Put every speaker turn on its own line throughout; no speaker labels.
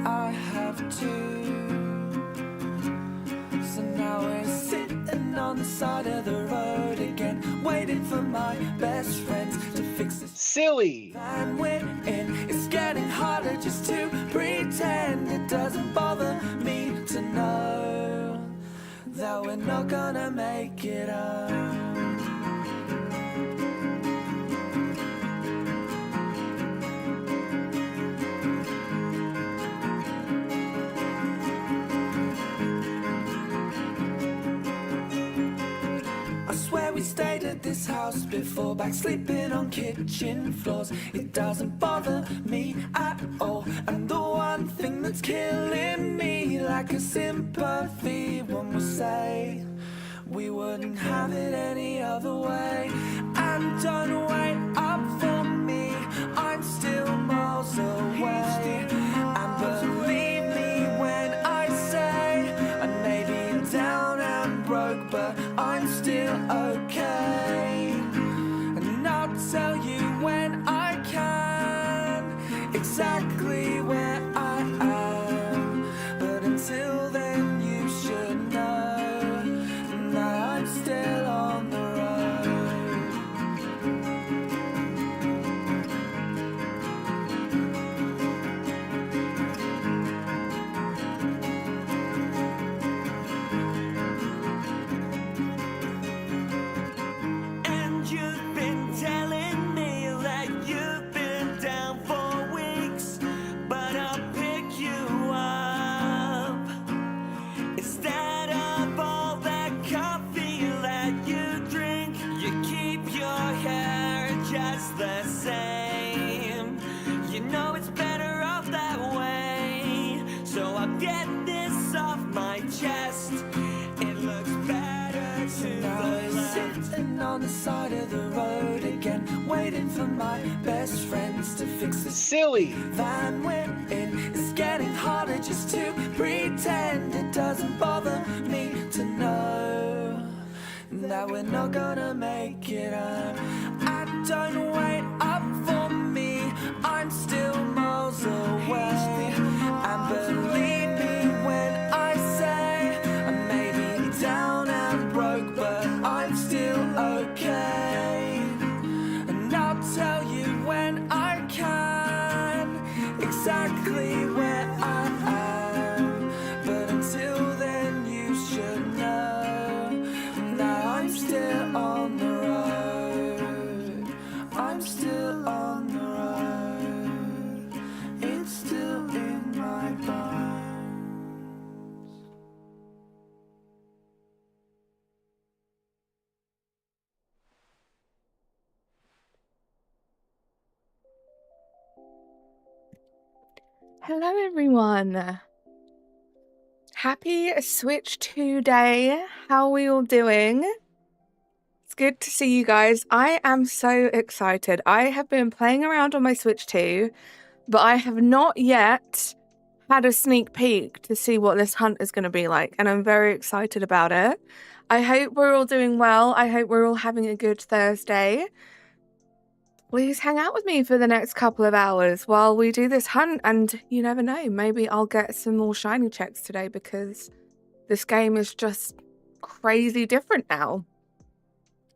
I have too. So now we're sitting on the side of the road again, waiting for my best friends to fix this
silly
van we're in. It's getting harder just to pretend. It doesn't bother me to know that we're not gonna make it up. I swear we stayed at this house before, back sleeping on kitchen floors. It doesn't bother me at all. And the one thing that's killing me, like a sympathy, one will say we wouldn't have it any other way. And don't wait up for me, I'm still miles away. And believe me when I say I may be down and broke, but I'm still okay. And I'll tell you when I can exactly where I am. But until then you should know that I'm still on the road. And you've been telling me that you've been down for weeks, but I'll pick you up. Instead of all that coffee that you drink, you keep your hair just the same. You know it's better off that way, so I'll get this off my chest. It looks better to the left. Sitting on the side of the road again, waiting for my best friends to fix this
silly
van we're in. It's getting harder just to pretend. It doesn't bother me to know that we're not gonna make it up. And don't wait up for me, I'm still miles away. And believe me when I say I may be down and broke, but I'm still okay. And I'll tell you when I can exactly where I am. But until then you should know that I'm still on the road. I'm still on the road. It's still in my bones.
Hello everyone. Happy Switch 2 day. How are we all doing? It's good to see you guys. I am so excited. I have been playing around on my Switch 2, but I have not yet had a sneak peek to see what this hunt is going to be like, and I'm very excited about it. I hope we're all doing well. I hope we're all having a good Thursday. Please hang out with me for the next couple of hours while we do this hunt, and you never know, maybe I'll get some more shiny checks today because this game is just crazy different now.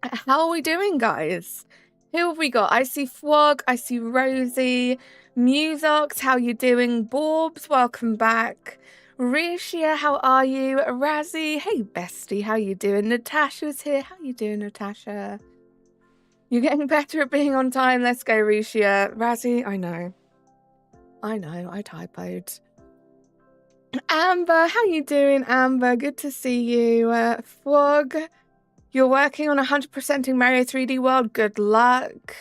How are we doing, guys? Who have we got? I see Fwog, I see Rosie, Musox, how you doing? Borbs, welcome back. Rishia, how are you? Razzie, hey bestie, how you doing? Natasha's here, how you doing, Natasha? You're getting better at being on time. Let's go, Rishia. Razzie, I know, I typoed. Amber, how you doing, Amber? Good to see you. Fwog, you're working on 100%ing Mario 3D World. Good luck.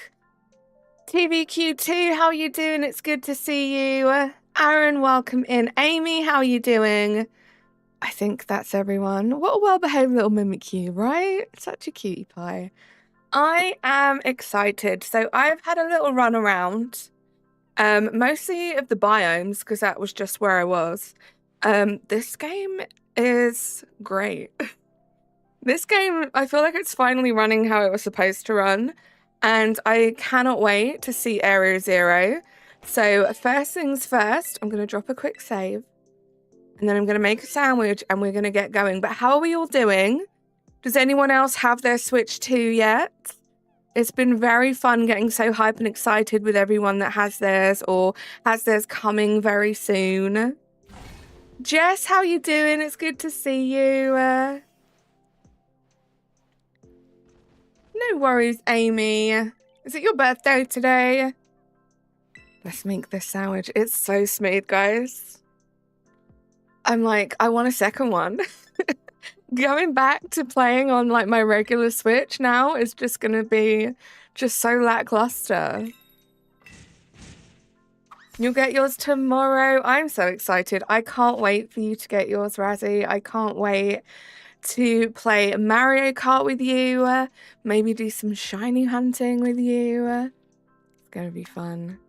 TVQ2, how you doing? It's good to see you. Aaron, welcome in. Amy, how you doing? I think that's everyone. What a well-behaved little Mimikyu, right? Such a cutie pie. I am excited. So I've had a little run around, mostly of the biomes because that was just where I was. This game is great. This game, I feel like it's finally running how it was supposed to run, and I cannot wait to see Area Zero. So first things first, I'm going to drop a quick save. And then I'm going to make a sandwich and we're going to get going. But how are we all doing? Does anyone else have their Switch 2 yet? It's been very fun getting so hype and excited with everyone that has theirs or has theirs coming very soon. Jess, how you doing? It's good to see you. No worries, Amy. Is it your birthday today? Let's make this sandwich. It's so smooth, guys. I'm like, I want a second one. Going back to playing on like my regular Switch now is just going to be just so lackluster. You'll get yours tomorrow. I'm so excited. I can't wait for you to get yours, Razzie. I can't wait to play Mario Kart with you. Maybe do some shiny hunting with you. It's going to be fun.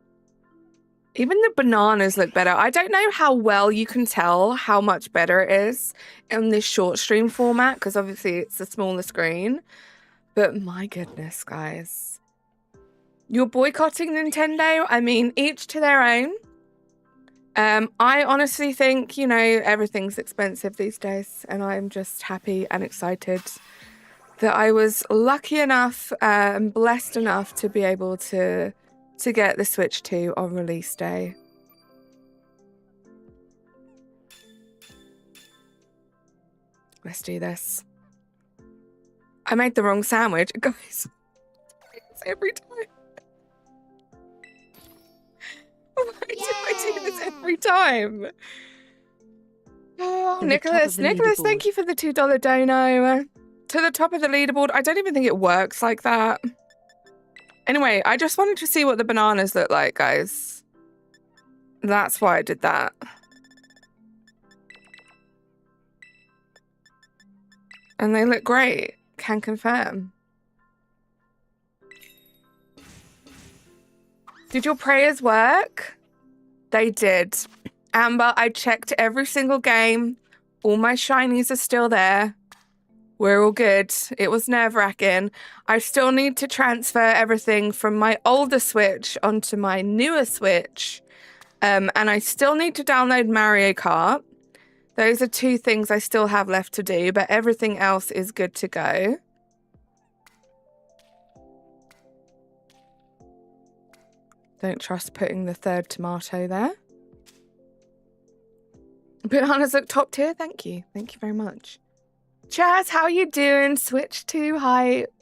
Even the bananas look better. I don't know how well you can tell how much better it is in this short stream format, because obviously it's a smaller screen. But my goodness, guys. You're boycotting Nintendo? I mean, each to their own. I honestly think, you know, everything's expensive these days, and I'm just happy and excited that I was lucky enough and blessed enough to be able to get the Switch 2 on release day. Let's do this. I made the wrong sandwich, guys. It's every time. Why do I do this every time? Oh, Nicholas, thank you for the $2 dono. To the top of the leaderboard. I don't even think it works like that. Anyway, I just wanted to see what the bananas look like, guys. That's why I did that. And they look great. Can confirm. Did your prayers work? They did. Amber, I checked every single game. All my shinies are still there. We're all good. It was nerve-wracking. I still need to transfer everything from my older Switch onto my newer Switch. And I still need to download Mario Kart. Those are two things I still have left to do, but everything else is good to go. Don't trust putting the third tomato there. Bananas look top tier. Thank you. Thank you very much. Chaz, how you doing? Switch 2 hype.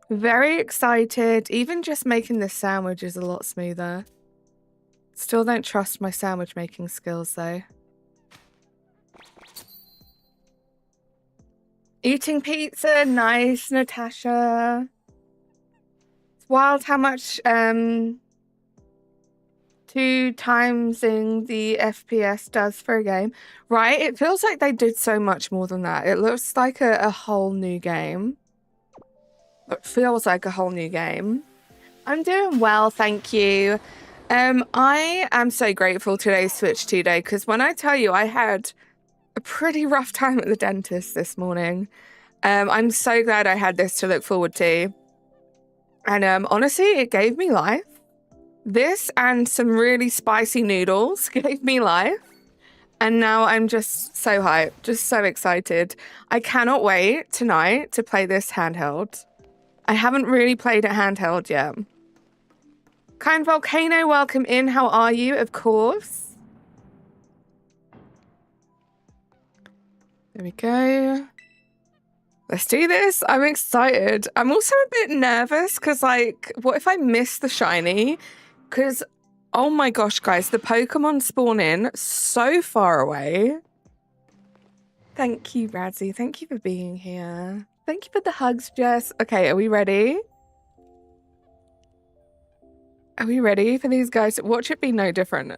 Very excited. Even just making this sandwich is a lot smoother. Still don't trust my sandwich making skills though. Eating pizza. Nice, Natasha. It's wild how much 2 timesing the FPS does for a game. Right? It feels like they did so much more than that. It looks like a whole new game. It feels like a whole new game. I'm doing well, thank you. I am so grateful today's Switch 2 day, because when I tell you I had a pretty rough time at the dentist this morning, I'm so glad I had this to look forward to. And honestly, it gave me life. This and some really spicy noodles gave me life. And now I'm just so hyped, just so excited. I cannot wait tonight to play this handheld. I haven't really played it handheld yet. Kind Volcano, welcome in. How are you? Of course. There we go. Let's do this. I'm excited. I'm also a bit nervous because, like, what if I miss the shiny? Because, oh my gosh, guys, the Pokemon spawn in so far away. Thank you, Radzi. Thank you for being here. Thank you for the hugs, Jess. Okay, are we ready? Are we ready for these guys? Watch it be no different.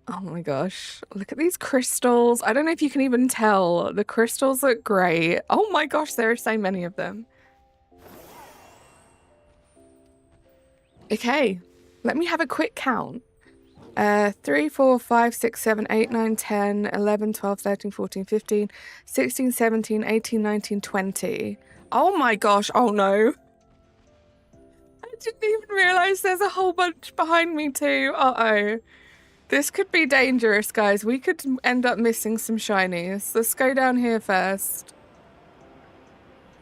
Oh my gosh. Look at these crystals. I don't know if you can even tell. The crystals look great. Oh my gosh, there are so many of them. Okay, let me have a quick count. 3, 4, 5, 6, 7, 8, 9, 10, 11, 12, 13, 14, 15, 16, 17, 18, 19, 20. Oh my gosh, oh no. I didn't even realize there's a whole bunch behind me too. Uh-oh. This could be dangerous, guys. We could end up missing some shinies. Let's go down here first.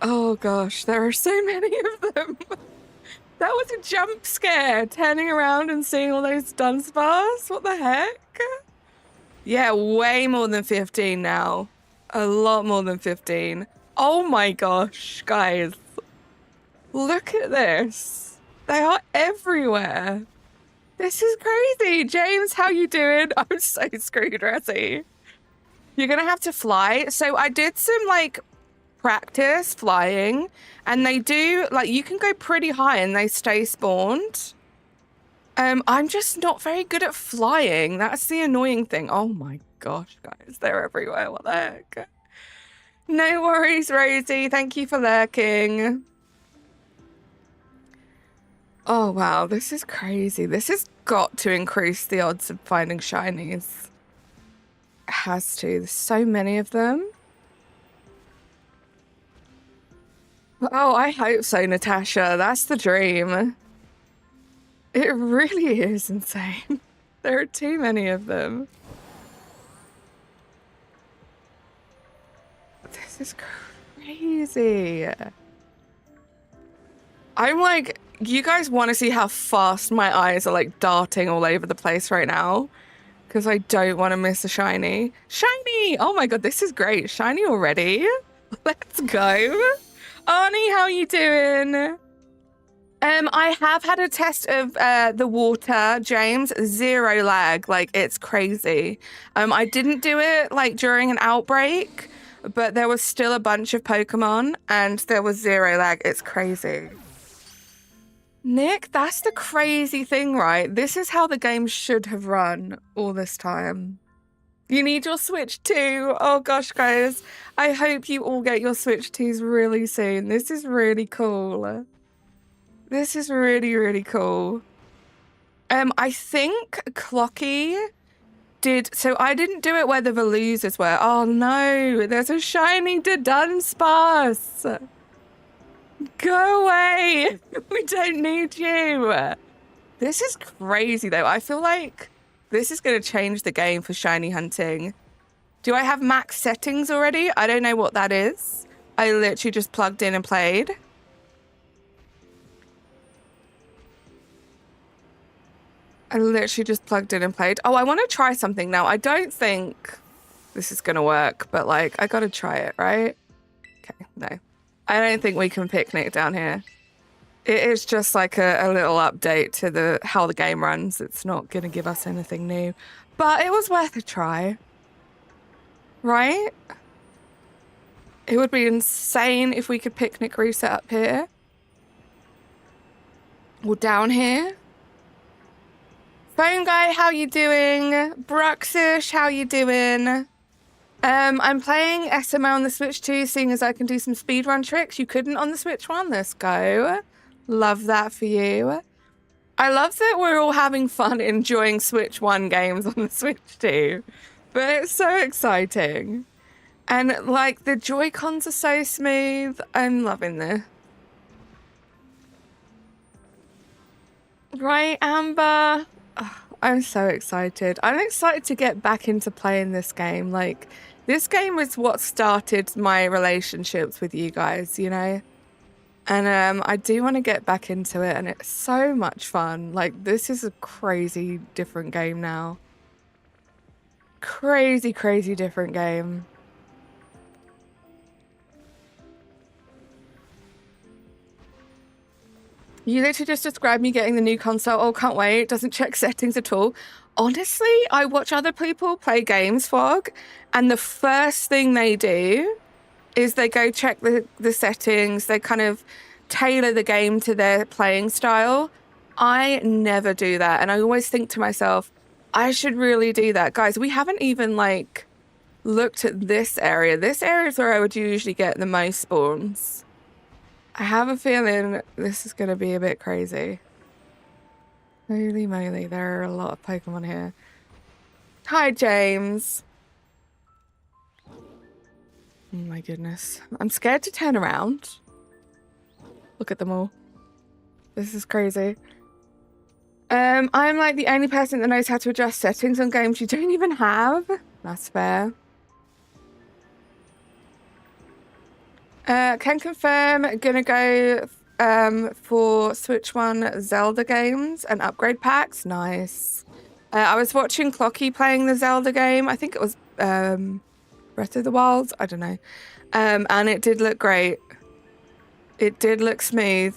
Oh gosh, there are so many of them. That was a jump scare, turning around and seeing all those Dudunsparce. What the heck? Yeah, way more than 15 now. A lot more than 15. Oh my gosh, guys. Look at this. They are everywhere. This is crazy. James, how you doing? I'm so screwed, Razzie. You're gonna have to fly. So I did some like practice flying, and they do like you can go pretty high and they stay spawned. I'm just not very good at flying. That's the annoying thing. Oh my gosh, guys, they're everywhere. What the heck? No worries, Rosie. Thank you for lurking. Oh wow, this is crazy. This has got to increase the odds of finding shinies. It has to. There's so many of them. Oh, I hope so, Natasha. That's the dream. It really is insane. There are too many of them. This is crazy. I'm like, you guys want to see how fast my eyes are like darting all over the place right now? Because I don't want to miss a shiny. Shiny! Oh my god, this is great. Shiny already? Let's go. Arnie, how you doing? I have had a test of the water, James. 0 lag. Like, it's crazy. I didn't do it like during an outbreak, but there was still a bunch of Pokemon and there was 0 lag. It's crazy. Nick, that's the crazy thing, right? This is how the game should have run all this time. You need your Switch 2. Oh gosh, guys. I hope you all get your Switch 2s really soon. This is really cool. This is really, really cool. I think Clocky did... So I didn't do it where the Veluzas were. Oh no, there's a shiny Dudunsparce. Go away. We don't need you. This is crazy though. I feel like this is going to change the game for shiny hunting. Do I have max settings already? I don't know what that is. I literally just plugged in and played. Oh, I want to try something now. I don't think this is going to work, but like, I got to try it, right? Okay, no. I don't think we can picnic down here. It is just like a little update to how the game runs. It's not going to give us anything new, but it was worth a try, right? It would be insane if we could picnic reset up here or down here. Phone guy, how you doing? Bruxish, how you doing? I'm playing SML on the Switch 2, seeing as I can do some speedrun tricks you couldn't on the Switch 1. Let's go. Love that for you. I love that we're all having fun enjoying Switch 1 games on the Switch 2. But it's so exciting. And like the Joy-Cons are so smooth. I'm loving this. Right, Amber? Oh, I'm so excited. I'm excited to get back into playing this game. Like, this game was what started my relationships with you guys, you know? And I do want to get back into it, and it's so much fun. Like, this is a crazy different game now. Crazy, crazy different game. You literally just described me getting the new console. Oh, can't wait. Doesn't check settings at all. Honestly, I watch other people play games, Fog, and the first thing they do is they go check the settings. They kind of tailor the game to their playing style. I never do that. And I always think to myself, I should really do that. Guys, we haven't even like looked at this area. This area is where I would usually get the most spawns. I have a feeling this is going to be a bit crazy. Holy moly, there are a lot of Pokemon here. Hi, James. Oh my goodness. I'm scared to turn around. Look at them all. This is crazy. I'm like the only person that knows how to adjust settings on games you don't even have. That's fair. Can confirm, gonna go for Switch 1 Zelda games and upgrade packs. Nice. I was watching Clocky playing the Zelda game. I think it was Breath of the Wild. I don't know. And it did look great. It did look smooth.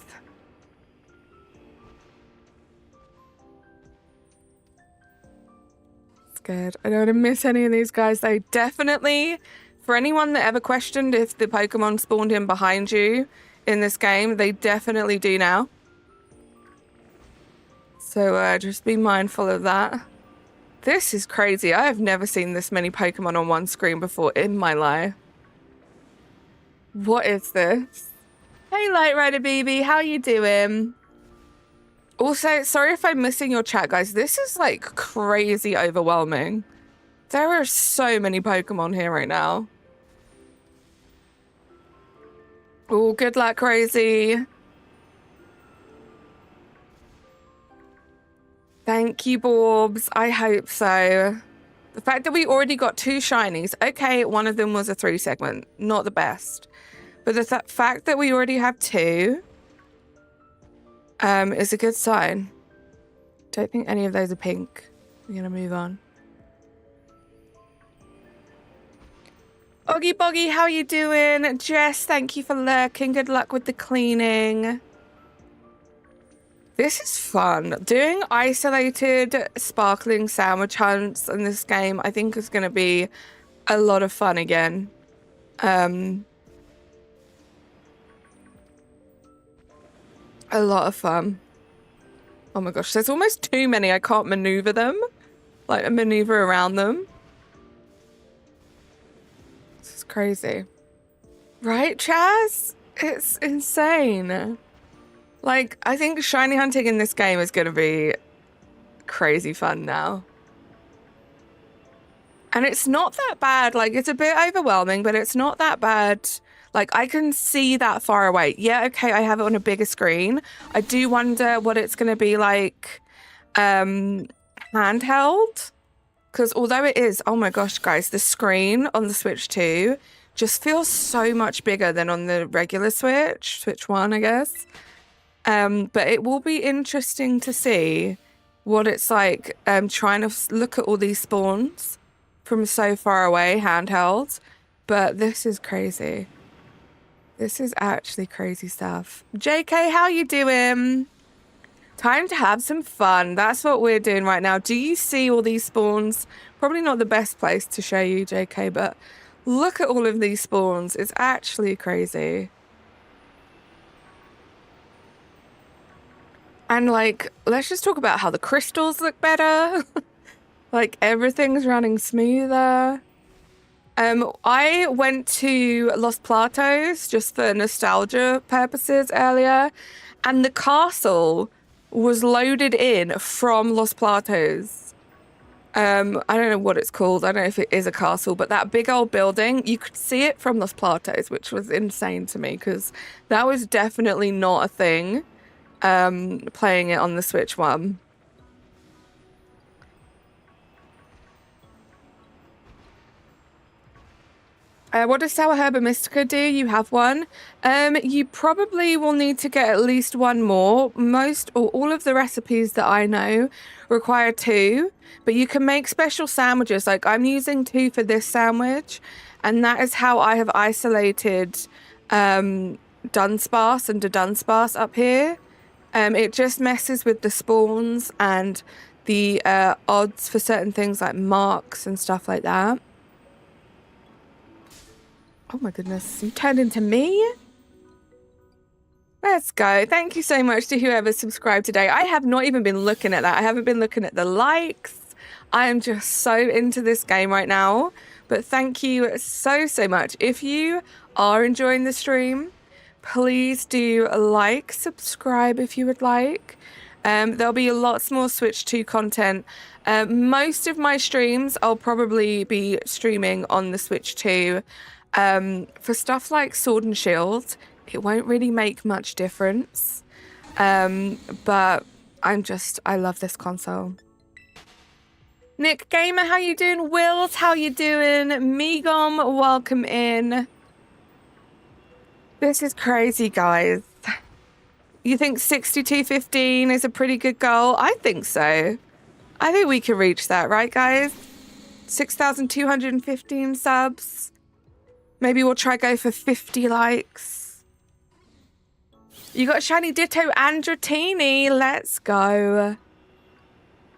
Scared. I don't want to miss any of these guys. They definitely, for anyone that ever questioned if the Pokemon spawned in behind you in this game, they definitely do now. So just be mindful of that. This is crazy. I have never seen this many Pokemon on one screen before in my life. What is this? Hey, Light Rider BB, how you doing? Also, sorry if I'm missing your chat, guys. This is like crazy overwhelming. There are so many Pokemon here right now. Oh, good luck, Crazy. Thank you, Borbs. I hope so. The fact that we already got 2 shinies. Okay, one of them was a 3 segment. Not the best. But the fact that we already have 2 is a good sign. Don't think any of those are pink. We're gonna move on. Oggy Boggy, how you doing? Jess, thank you for lurking. Good luck with the cleaning. This is fun. Doing isolated sparkling sandwich hunts in this game, I think is going to be a lot of fun again. A lot of fun. Oh my gosh, there's almost too many. I can't maneuver them. Like, maneuver around them. This is crazy. Right, Chaz? It's insane. Like, I think shiny hunting in this game is going to be crazy fun now. And it's not that bad. Like, it's a bit overwhelming, but it's not that bad. Like, I can see that far away. Yeah, okay, I have it on a bigger screen. I do wonder what it's going to be like handheld. Because although it is, oh my gosh, guys, the screen on the Switch 2 just feels so much bigger than on the regular Switch. Switch 1, I guess. But it will be interesting to see what it's like trying to look at all these spawns from so far away, handheld. But this is crazy. This is actually crazy stuff. JK, how you doing? Time to have some fun. That's what we're doing right now. Do you see all these spawns? Probably not the best place to show you, JK, but look at all of these spawns. It's actually crazy. And like, let's just talk about how the crystals look better. Like, everything's running smoother. I went to Los Platos just for nostalgia purposes earlier, and the castle was loaded in from Los Platos. I don't know what it's called. I don't know if it is a castle, but that big old building, you could see it from Los Platos, which was insane to me because that was definitely not a thing. Playing it on the Switch 1. What does Sour Herba Mystica do? You have one. You probably will need to get at least one more. Most or all of the recipes that I know require 2, but you can make special sandwiches. Like, I'm using 2 for this sandwich, and that is how I have isolated Dunsparce and Dudunsparce up here. It just messes with the spawns and the odds for certain things like marks and stuff like that. Oh my goodness, you turned into me? Let's go. Thank you so much to whoever subscribed today. I have not even been looking at that. I haven't been looking at the likes. I am just so into this game right now. But thank you so much. If you are enjoying the stream, please do like, subscribe if you would like. There'll be lots more Switch 2 content. Most of my streams I'll probably be streaming on the Switch 2. For stuff like Sword and Shield, it won't really make much difference. But I love this console. Nick Gamer, how you doing? Wills, how you doing? Megom, welcome in. This is crazy, guys. You think 6215 is a pretty good goal? I think so. I think we can reach that, right, guys? 6,215 subs. Maybe we'll try go for 50 likes. You got Shiny Ditto and Dratini. Let's go.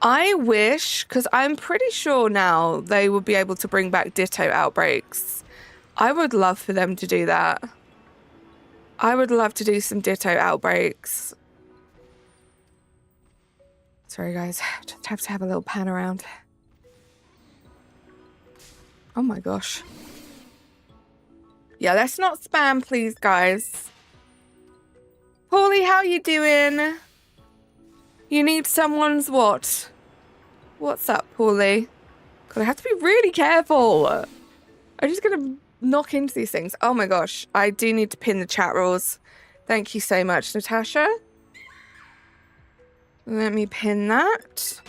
I wish, because I'm pretty sure now they will be able to bring back Ditto outbreaks. I would love for them to do that. I would love to do some Ditto outbreaks. Sorry, guys. Just have to have a little pan around. Oh my gosh. Yeah, let's not spam, please, guys. Paulie, how you doing? You need someone's what? What's up, Paulie? God, I have to be really careful. I'm just gonna knock into these things. Oh my gosh, I do need to pin the chat rules. Thank you so much, Natasha. Let me pin that.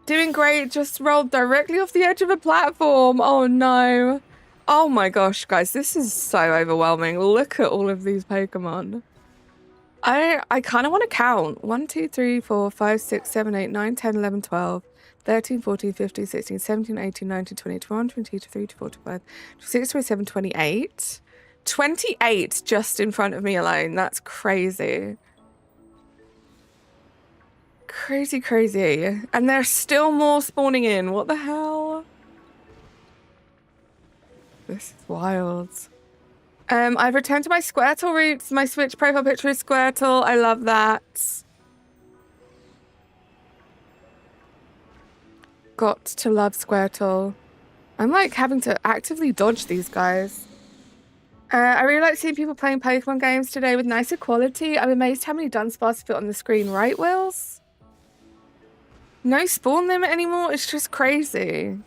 Doing great, just rolled directly off the edge of a platform. Oh no. Oh my gosh, guys, this is so overwhelming. Look at all of these Pokemon. I kind of want to count. 1, 2, 3, 4, 5, 6, 7, 8, 9, 10, 11, 12, 13, 14, 15, 16, 17, 18, 19, 20, 21, 22, 23, 24, 25, 26, 27, 28. 28 just in front of me alone. That's crazy. Crazy, crazy. And there's still more spawning in. What the hell? This is wild. I've returned to my Squirtle roots. My Switch profile picture is Squirtle. I love that. Got to love Squirtle. I'm like having to actively dodge these guys. I really like seeing people playing Pokemon games today with nicer quality. I'm amazed how many Dunsparce fit on the screen, right, Wills? No spawn limit anymore? It's just crazy.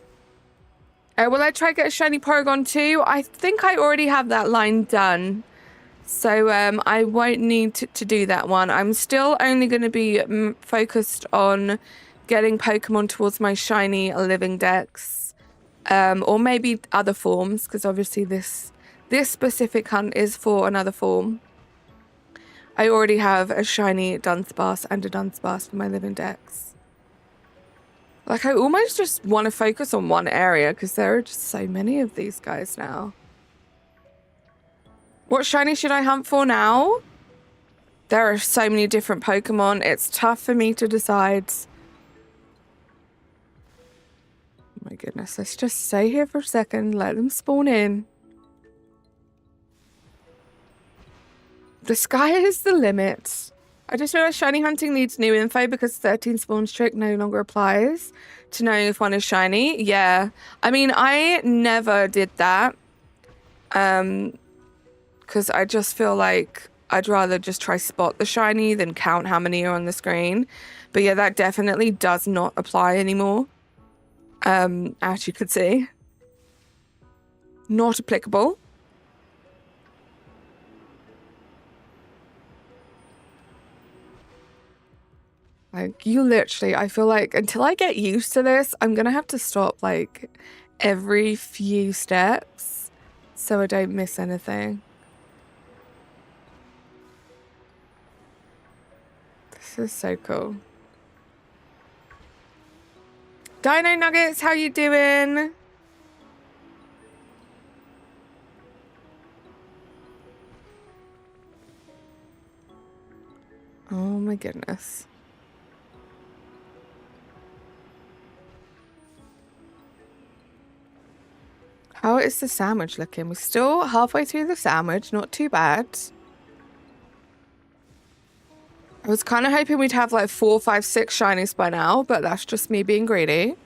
Will I try to get a shiny Porygon too? I think I already have that line done. So I won't need to do that one. I'm still only going to be focused on getting Pokemon towards my shiny living dex. Or maybe other forms, because obviously this specific hunt is for another form. I already have a shiny Dunsparce and a Dunsparce for my living dex. Like, I almost just want to focus on one area because there are just so many of these guys now. What shiny should I hunt for now? There are so many different Pokemon. It's tough for me to decide. Oh my goodness. Let's just stay here for a second. Let them spawn in. The sky is the limit. I just realized shiny hunting needs new info because 13 spawns trick no longer applies to know if one is shiny. Yeah. I mean, I never did that. Because I just feel like I'd rather just try spot the shiny than count how many are on the screen. But yeah, that definitely does not apply anymore. As you could see. Not applicable. Like, you literally, I feel like until I get used to this, I'm going to have to stop, like, every few steps so I don't miss anything. This is so cool. Dino Nuggets, how you doing? Oh my goodness. How is the sandwich looking? We're still halfway through the sandwich. Not too bad. I was kind of hoping we'd have like 4, 5, 6 shinies by now, but that's just me being greedy.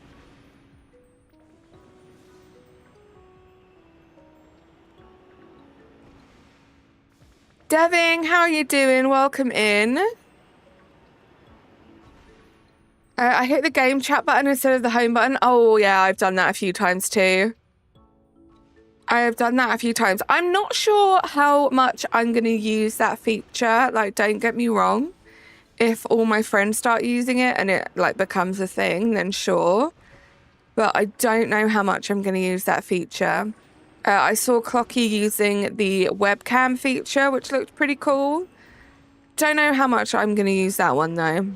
Deving, how are you doing? Welcome in. I hit the game chat button instead of the home button. Oh yeah, I've done that a few times too. I have done that a few times. I'm not sure how much I'm going to use that feature. Like, don't get me wrong. If all my friends start using it and it like becomes a thing, then sure. But I don't know how much I'm going to use that feature. I saw Clocky using the webcam feature, which looked pretty cool. Don't know how much I'm going to use that one though.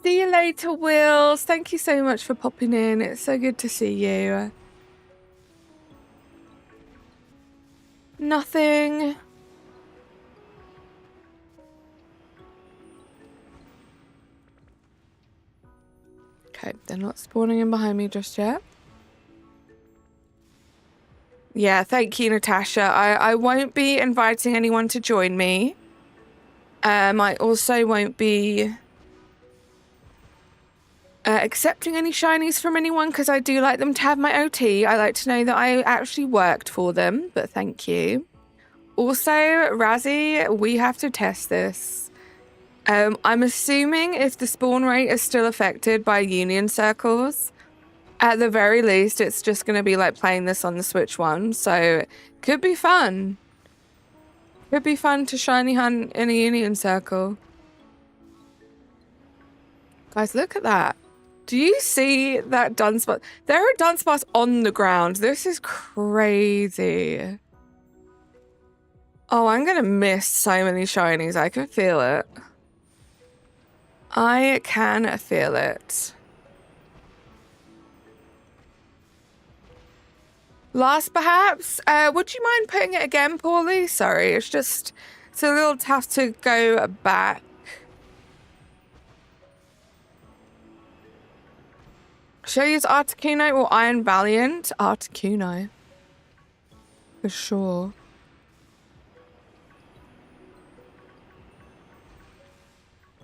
See you later, Wills. Thank you so much for popping in. It's so good to see you. Nothing. Okay, they're not spawning in behind me just yet. Yeah, thank you, Natasha. I won't be inviting anyone to join me. I also won't be accepting any shinies from anyone because I do like them to have my OT. I like to know that I actually worked for them, but thank you. Also, Razzie, we have to test this. I'm assuming if the spawn rate is still affected by union circles, at the very least, it's just going to be like playing this on the Switch one. So, could be fun. Could be fun to shiny hunt in a union circle. Guys, look at that. Do you see that Dudunsparce? There are Dudunsparce on the ground. This is crazy. Oh, I'm going to miss so many shinies. I can feel it. I can feel it. Last, perhaps? Would you mind putting it again, Paulie? Sorry, it's a little tough to go back. Should I use Articuno or Iron Valiant? Articuno. For sure.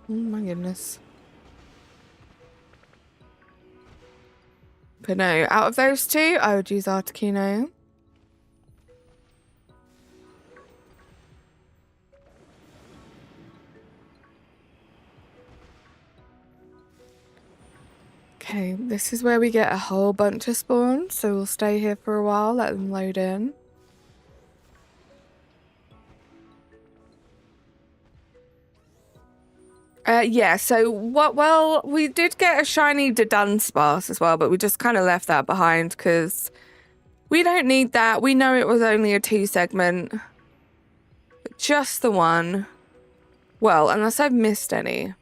Oh my goodness. But no, out of those two, I would use Articuno. Okay, this is where we get a whole bunch of spawns, so we'll stay here for a while, let them load in. Yeah, so well, we did get a shiny Dudunsparce as well, but we just kind of left that behind because we don't need that. We know it was only a 2 segment. But just the one. Well, unless I've missed any.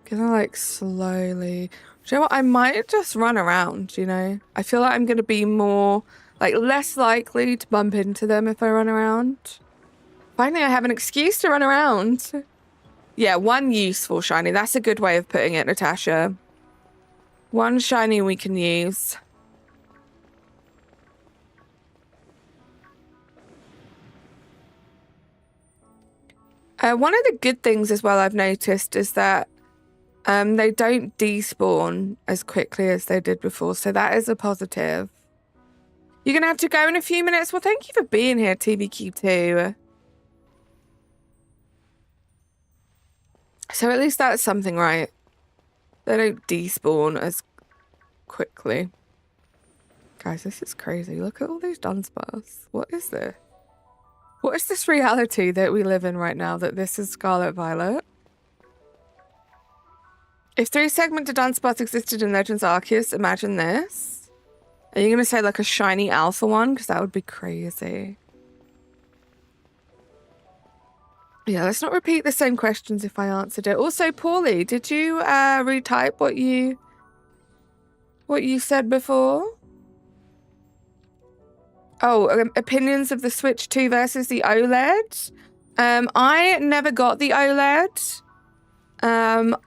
Gonna like slowly. Do you know what? I might just run around, you know? I feel like I'm gonna be more, like, less likely to bump into them if I run around. Finally, I have an excuse to run around. Yeah, one useful shiny. That's a good way of putting it, Natasha. One shiny we can use. One of the good things as well I've noticed is that they don't despawn as quickly as they did before, so that is a positive. You're going to have to go in a few minutes. Well, thank you for being here, TBQ2. So at least that's something, right? They don't despawn as quickly. Guys, this is crazy. Look at all these Dudunsparce. What is this? What is this reality that we live in right now, that this is Scarlet Violet? If 3-segment Dudunsparce existed in Legends Arceus, imagine this. Are you going to say like a shiny alpha one? Because that would be crazy. Yeah, let's not repeat the same questions if I answered it. Also, Paulie, did you retype what you said before? Oh, opinions of the Switch 2 versus the OLED. I never got the OLED.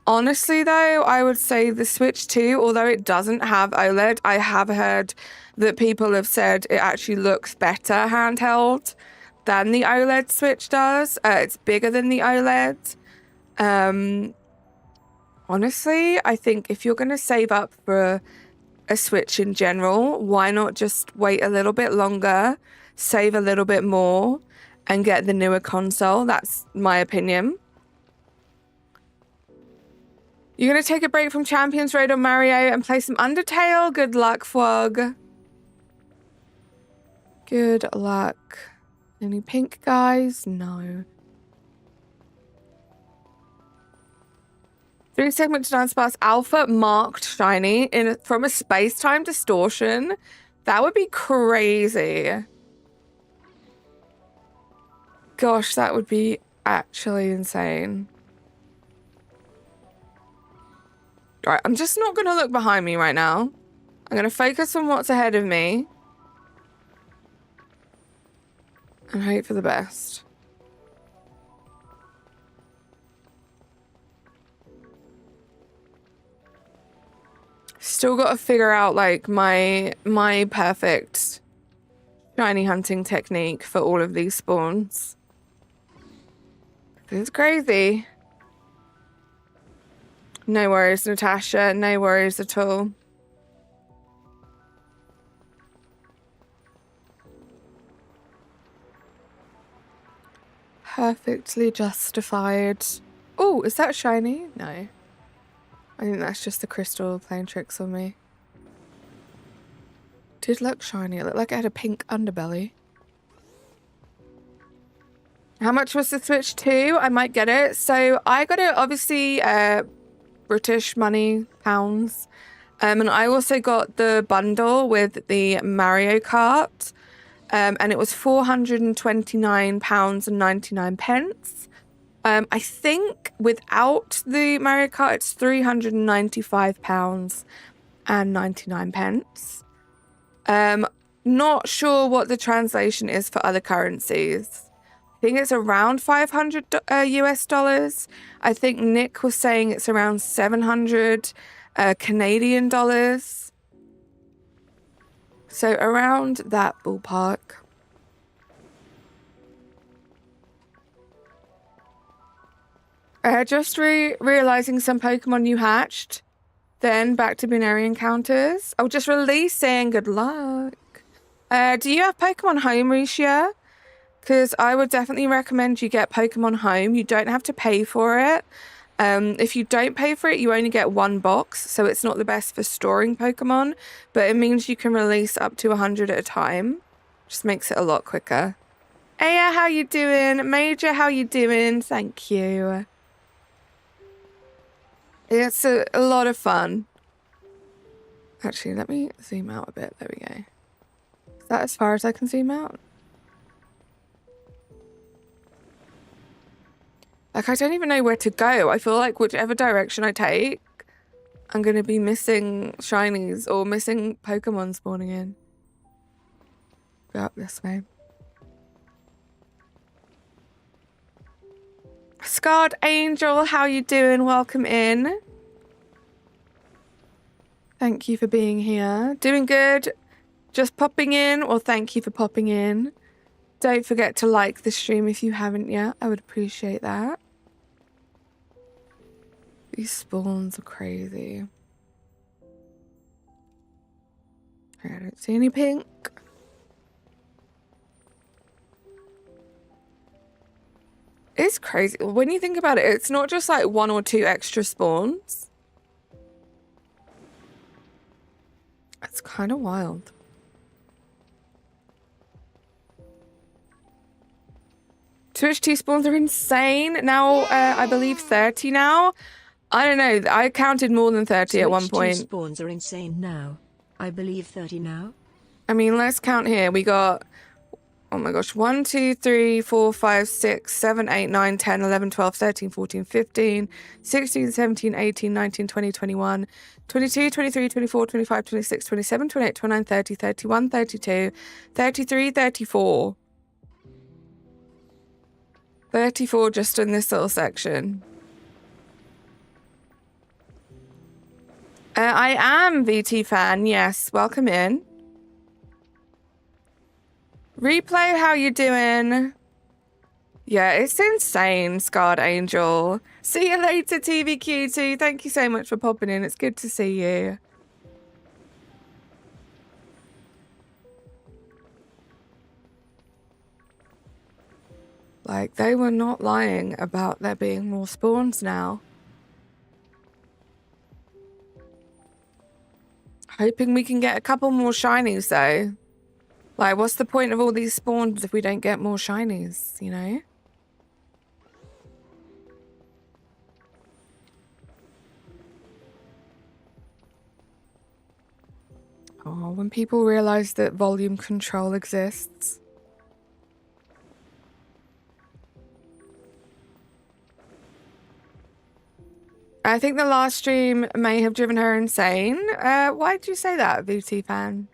Honestly though, I would say the Switch 2, although it doesn't have OLED, I have heard that people have said it actually looks better handheld than the OLED Switch does. It's bigger than the OLED. Honestly, I think if you're going to save up for a Switch in general, why not just wait a little bit longer, save a little bit more, and get the newer console? That's my opinion. You're going to take a break from Champions Raid on Mario and play some Undertale? Good luck, Fwog. Good luck. Any pink guys? No. 3-segment Dudunsparce Alpha marked shiny from a space-time distortion. That would be crazy. Gosh, that would be actually insane. Right, I'm just not going to look behind me right now. I'm going to focus on what's ahead of me. And hope for the best. Still got to figure out like my perfect shiny hunting technique for all of these spawns. It's crazy. No worries, Natasha. No worries at all. Perfectly justified. Oh, is that shiny? No. I think that's just the crystal playing tricks on me. Did look shiny. It looked like it had a pink underbelly. How much was the Switch 2? I might get it. So I got it, obviously, British money, pounds. And I also got the bundle with the Mario Kart. And it was £429.99. I think without the Mario Kart, it's £395.99. Not sure what the translation is for other currencies. I think it's around 500 US dollars. I think Nick was saying it's around 700 Canadian dollars. So around that ballpark. Just realizing some Pokemon you hatched. Then back to binary encounters. Oh, just releasing. Good luck. Do you have Pokemon Home, Risha? Because I would definitely recommend you get Pokemon Home. You don't have to pay for it. If you don't pay for it, you only get one box. So it's not the best for storing Pokemon. But it means you can release up to 100 at a time. Just makes it a lot quicker. Aya, how you doing? Major, how you doing? Thank you. It's a lot of fun. Actually, let me zoom out a bit. There we go. Is that as far as I can zoom out? Like, I don't even know where to go. I feel like whichever direction I take, I'm going to be missing shinies or missing Pokemon spawning in. Go up this way. Scarlet Angel, how you doing? Welcome in. Thank you for being here. Doing good? Just popping in? Or thank you for popping in. Don't forget to like the stream if you haven't yet. I would appreciate that. These spawns are crazy. I don't see any pink. It's crazy. When you think about it, it's not just like 1 or 2 extra spawns. It's kind of wild. Twitch 2 spawns are insane. Now, I believe 30 now. I don't know. I counted more than 30 at one point.
Switch 2 spawns are insane now. I believe 30 now.
I mean, let's count here. We got... Oh my gosh, 1, 2, 3, 4, 5, 6, 7, 8, 9, 10, 11, 12, 13, 14, 15, 16, 17, 18, 19, 20, 21, 22, 23, 24, 25, 26, 27, 28, 29, 30, 31, 32, 33, 34. 34 just in this little section. I am VT fan, yes. Welcome in. Replay, how you doing? Yeah, it's insane, Scarlet Angel. See you later, TVQ2. Thank you so much for popping in. It's good to see you. Like, they were not lying about there being more spawns now. Hoping we can get a couple more shinies though. Like, what's the point of all these spawns if we don't get more shinies, you know? Oh, when people realize that volume control exists. I think the last stream may have driven her insane. Why did you say that, VT fan?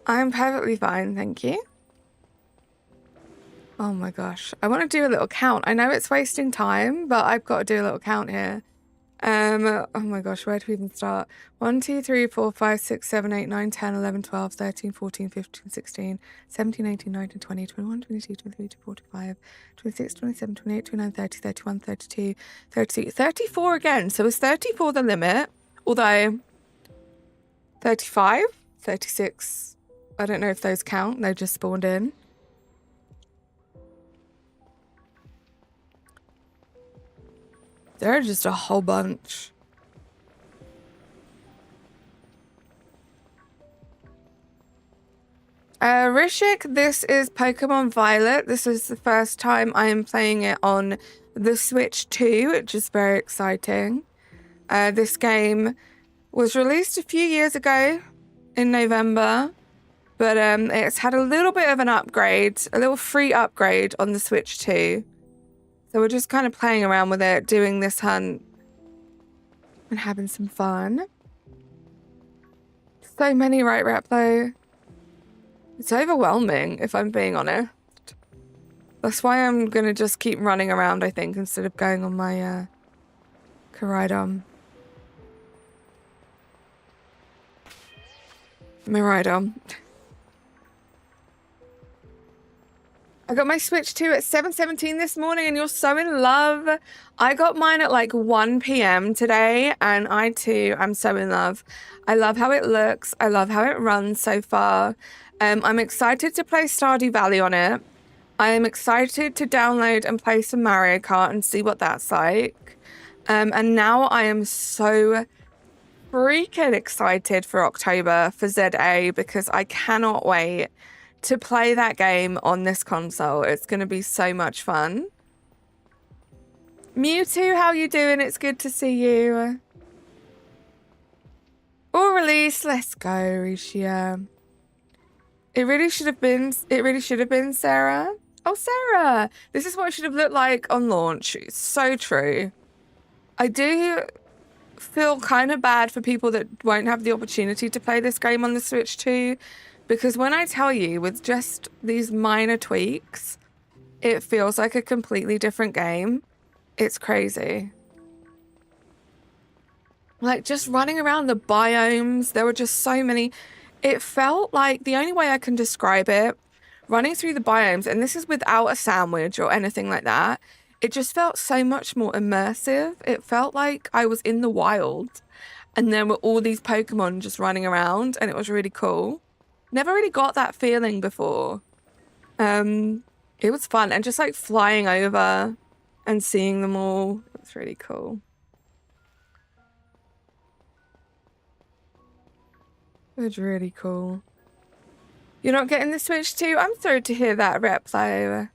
I'm perfectly fine, thank you. Oh my gosh. I want to do a little count. I know it's wasting time, but I've got to do a little count here. Oh my gosh, where do we even start? 1, 2, 3, 4, 5, 6, 7, 8, 9, 10, 11, 12, 13, 14, 15, 16, 17, 18, 19, 20, 21, 22, 23, 24, 25, 26, 27, 28, 29, 30, 31, 32, 33, 34 again. So is 34 the limit? Although 35, 36, I don't know if those count. They just spawned in. There are just a whole bunch. Rishik, this is Pokemon Violet. This is the first time I am playing it on the Switch 2, which is very exciting. This game was released a few years ago in November, but it's had a little bit of an upgrade, a little free upgrade on the Switch 2. So we're just kind of playing around with it, doing this hunt and having some fun. So many right rep though. It's overwhelming, if I'm being honest. That's why I'm going to just keep running around, I think, instead of going on my Koraidon. My Rhydon. I got my Switch 2 at 7:17 this morning and you're so in love. I got mine at like 1 p.m. today and I too am so in love. I love how it looks. I love how it runs so far. I'm excited to play Stardew Valley on it. I am excited to download and play some Mario Kart and see what that's like. And now I am so freaking excited for October for ZA because I cannot wait to play that game on this console. It's going to be so much fun. Mewtwo, how you doing? It's good to see you. All release, let's go, Rishia. It really should have been Sarah. Oh, Sarah, this is what it should have looked like on launch. It's so true. I do feel kind of bad for people that won't have the opportunity to play this game on the Switch 2. Because when I tell you, with just these minor tweaks, it feels like a completely different game. It's crazy. Like, just running around the biomes, there were just so many. It felt like, the only way I can describe it, running through the biomes, and this is without a sandwich or anything like that, it just felt so much more immersive. It felt like I was in the wild, and there were all these Pokemon just running around, and it was really cool. Never really got that feeling before. It was fun. And just like flying over and seeing them all. It was really cool. It was really cool. You're not getting the Switch 2? I'm sorry to hear that, Rep, though.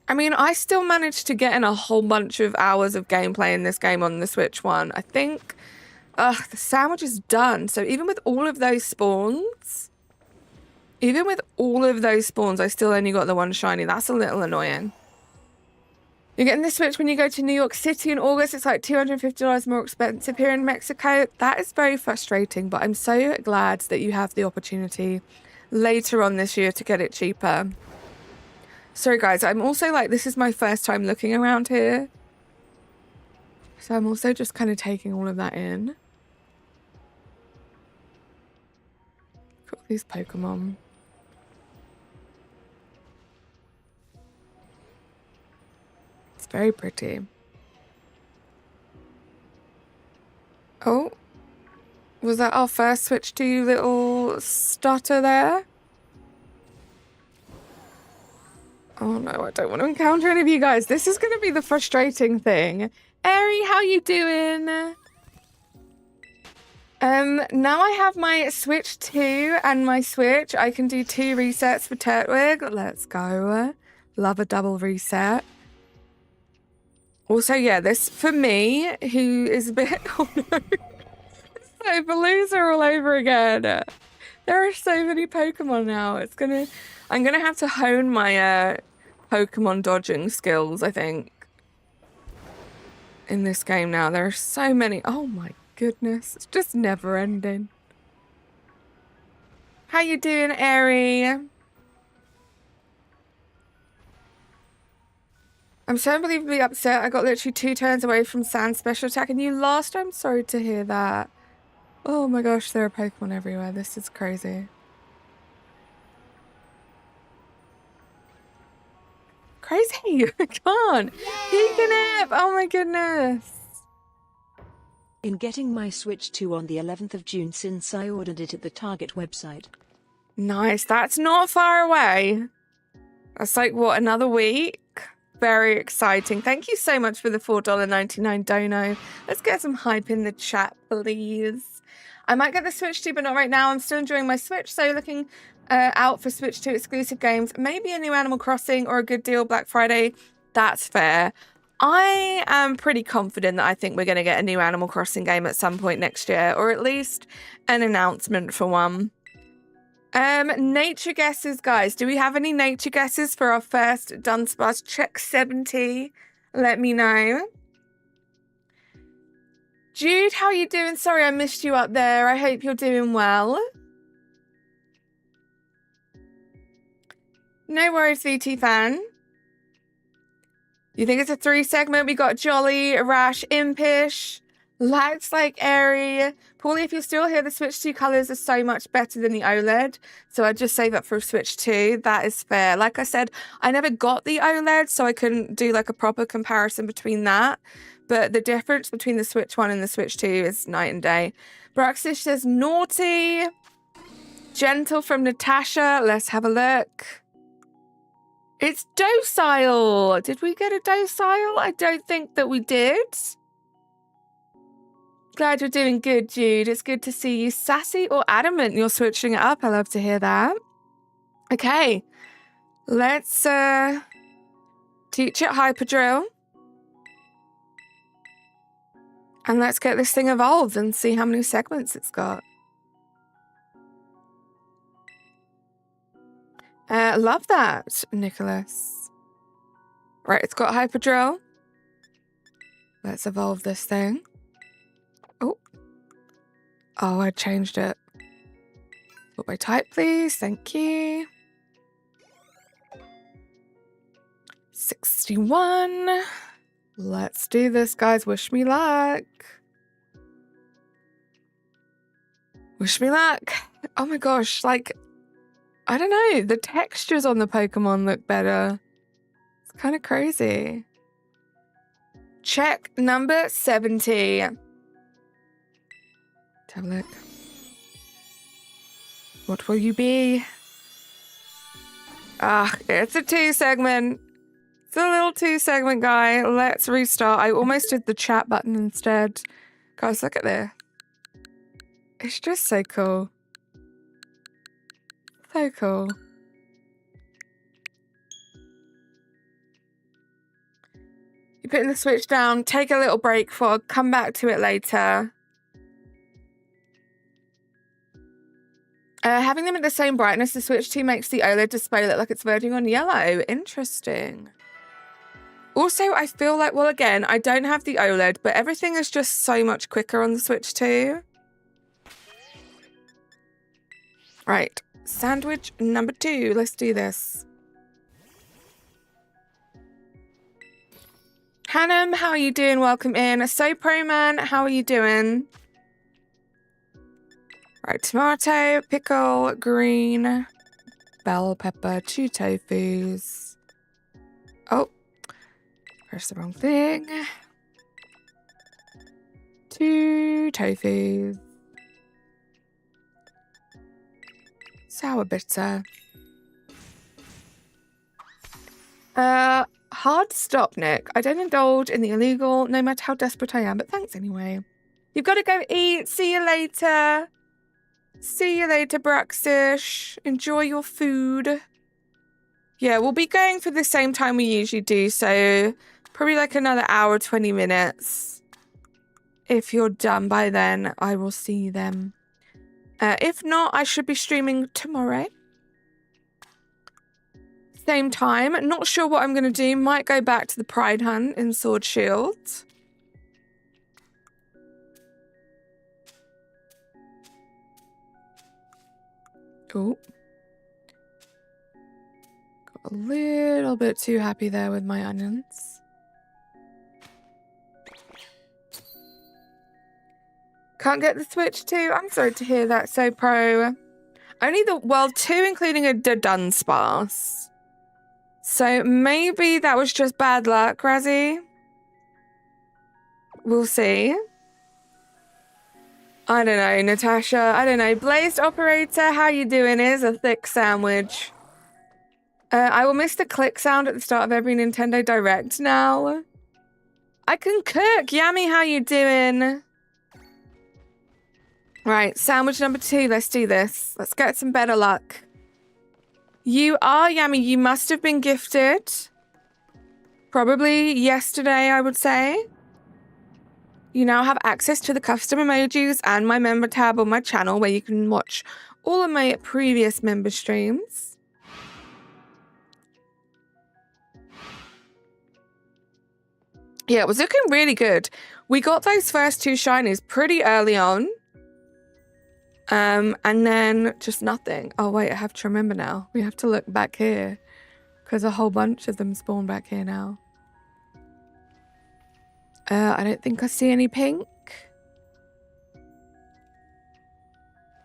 I mean, I still managed to get in a whole bunch of hours of gameplay in this game on the Switch 1. I think... the sandwich is done. So even with all of those spawns, I still only got the one shiny. That's a little annoying. You're getting the Switch when you go to New York City in August. It's like $250 more expensive here in Mexico. That is very frustrating, but I'm so glad that you have the opportunity later on this year to get it cheaper. Sorry guys, I'm also like, this is my first time looking around here. So I'm also just kind of taking all of that in. Got these Pokemon. It's very pretty. Oh, was that our first Switch 2 little stutter there? Oh no, I don't want to encounter any of you guys. This is going to be the frustrating thing. Eri, how you doing? Now I have my Switch 2 and my Switch. I can do 2 resets for Turtwig. Let's go. Love a double reset. Also, yeah, this for me, who is a bit... Oh no. So Palooza all over again. There are so many Pokemon now. I'm gonna have to hone my Pokemon dodging skills, I think. In this game now. There are so many. Oh my goodness. It's just never ending. How you doing, Airy? I'm so unbelievably upset. I got literally 2 turns away from Sand Special Attack and you lost. I'm sorry to hear that. Oh my gosh, there are Pokemon everywhere. This is crazy. Crazy! Come on! Peekanip! Oh my goodness!
In getting my Switch 2 on the 11th of June since I ordered it at the Target website.
Nice, that's not far away. That's like, what, another week? Very exciting. Thank you so much for the $4.99 dono. Let's get some hype in the chat, please. I might get the Switch 2, but not right now. I'm still enjoying my Switch, so looking out for Switch 2 exclusive games. Maybe a new Animal Crossing or a good deal Black Friday. That's fair. I am pretty confident that I think we're going to get a new Animal Crossing game at some point next year, or at least an announcement for one. Nature guesses, guys. Do we have any nature guesses for our first Dudunsparce check 70? Let me know. Jude, how are you doing? Sorry I missed you up there. I hope you're doing well. No worries, VT fan. You think it's a 3 segment? We got Jolly, Rash, Impish, Lights like Airy. Paulie, if you're still here, the Switch 2 colours are so much better than the OLED. So I'd just save up for Switch 2. That is fair. Like I said, I never got the OLED, so I couldn't do like a proper comparison between that. But the difference between the Switch 1 and the Switch 2 is night and day. Braxish says naughty. Gentle from Natasha. Let's have a look. It's docile. Did we get a docile? I don't think that we did. Glad you're doing good, Jude. It's good to see you. Sassy or adamant you're switching it up. I love to hear that. Okay. Let's teach it Hyperdrill. And let's get this thing evolved and see how many segments it's got. Love that, Nicholas. Right, it's got Hyperdrill. Let's evolve this thing. Oh. Oh, I changed it. Put my type, please. Thank you. 61. Let's do this, guys. Wish me luck. Wish me luck. Oh my gosh, like, I don't know. The textures on the Pokemon look better. It's kind of crazy. Check number 70. Let's have a look. What will you be? Ah, it's a 2 segment. It's a little 2 segment, guy. Let's restart. I almost did the chat button instead. Guys, look at this. It's just so cool. So cool. You're putting the Switch down. Take a little break for. Come back to it later. Having them at the same brightness, the Switch 2 makes the OLED display look like it's verging on yellow. Interesting. Also, I feel like, well, again, I don't have the OLED, but everything is just so much quicker on the Switch 2. Right. Sandwich number 2. Let's do this. Hannum, how are you doing? Welcome in. So Pro Man, how are you doing? Right, tomato, pickle, green, bell pepper, 2 tofus. Oh, press the wrong thing. 2 tofus. Sour bitter. Hard stop, Nick. I don't indulge in the illegal, no matter how desperate I am, but thanks anyway. You've got to go eat. See you later. See you later, Braxish. Enjoy your food. Yeah, we'll be going for the same time we usually do, so probably like another hour, 20 minutes. If you're done by then, I will see you then. If not, I should be streaming tomorrow. Same time. Not sure what I'm going to do. Might go back to the Pride Hunt in Sword Shield. Oh. Got a little bit too happy there with my onions. Can't get the Switch 2. I'm sorry to hear that, so pro. Only the, well, 2 including a Dudunsparce. So maybe that was just bad luck, Razzie. We'll see. I don't know, Natasha. I don't know. Blazed Operator, how you doing? Is a thick sandwich. I will miss the click sound at the start of every Nintendo Direct now. I can cook. Yummy, how you doing? Right, sandwich number 2. Let's do this. Let's get some better luck. You are Yummy. You must have been gifted. Probably yesterday, I would say. You now have access to the custom emojis and my member tab on my channel where you can watch all of my previous member streams. Yeah, it was looking really good. We got those first 2 shinies pretty early on. And then just nothing. Oh, wait, I have to remember now. We have to look back here because a whole bunch of them spawn back here now. I don't think I see any pink.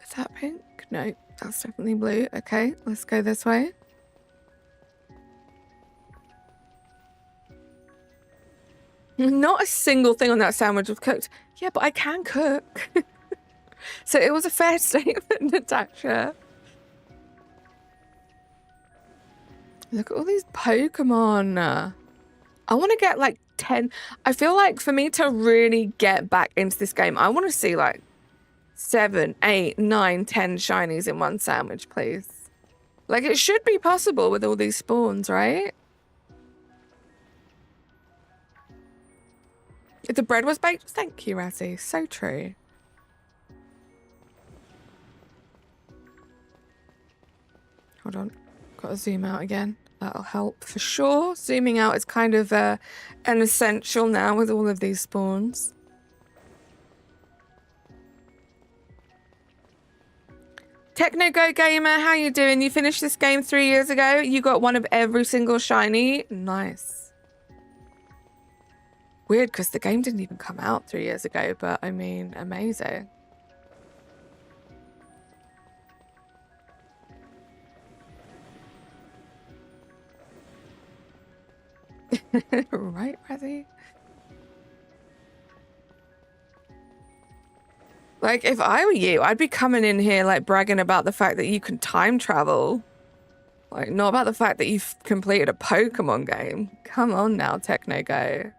Is that pink? No, that's definitely blue. Okay, let's go this way. Not a single thing on that sandwich was cooked. Yeah, but I can cook. So it was a fair statement, Natasha. Look at all these Pokemon. I want to get like 10. I feel like for me to really get back into this game, I want to see like 7, 8, 9, 10 shinies in one sandwich, please. Like it should be possible with all these spawns, right? If the bread was baked, thank you, Razzie. So true. Hold on, got to zoom out again. That'll help for sure. Zooming out is kind of an essential now with all of these spawns. Techno Go Gamer, how you doing? You finished this game 3 years ago. You got one of every single shiny. Nice. Weird, because the game didn't even come out 3 years ago, but I mean, amazing. Right, Razzie? Like, if I were you, I'd be coming in here, like, bragging about the fact that you can time travel. Like, not about the fact that you've completed a Pokemon game. Come on now, Techno Go.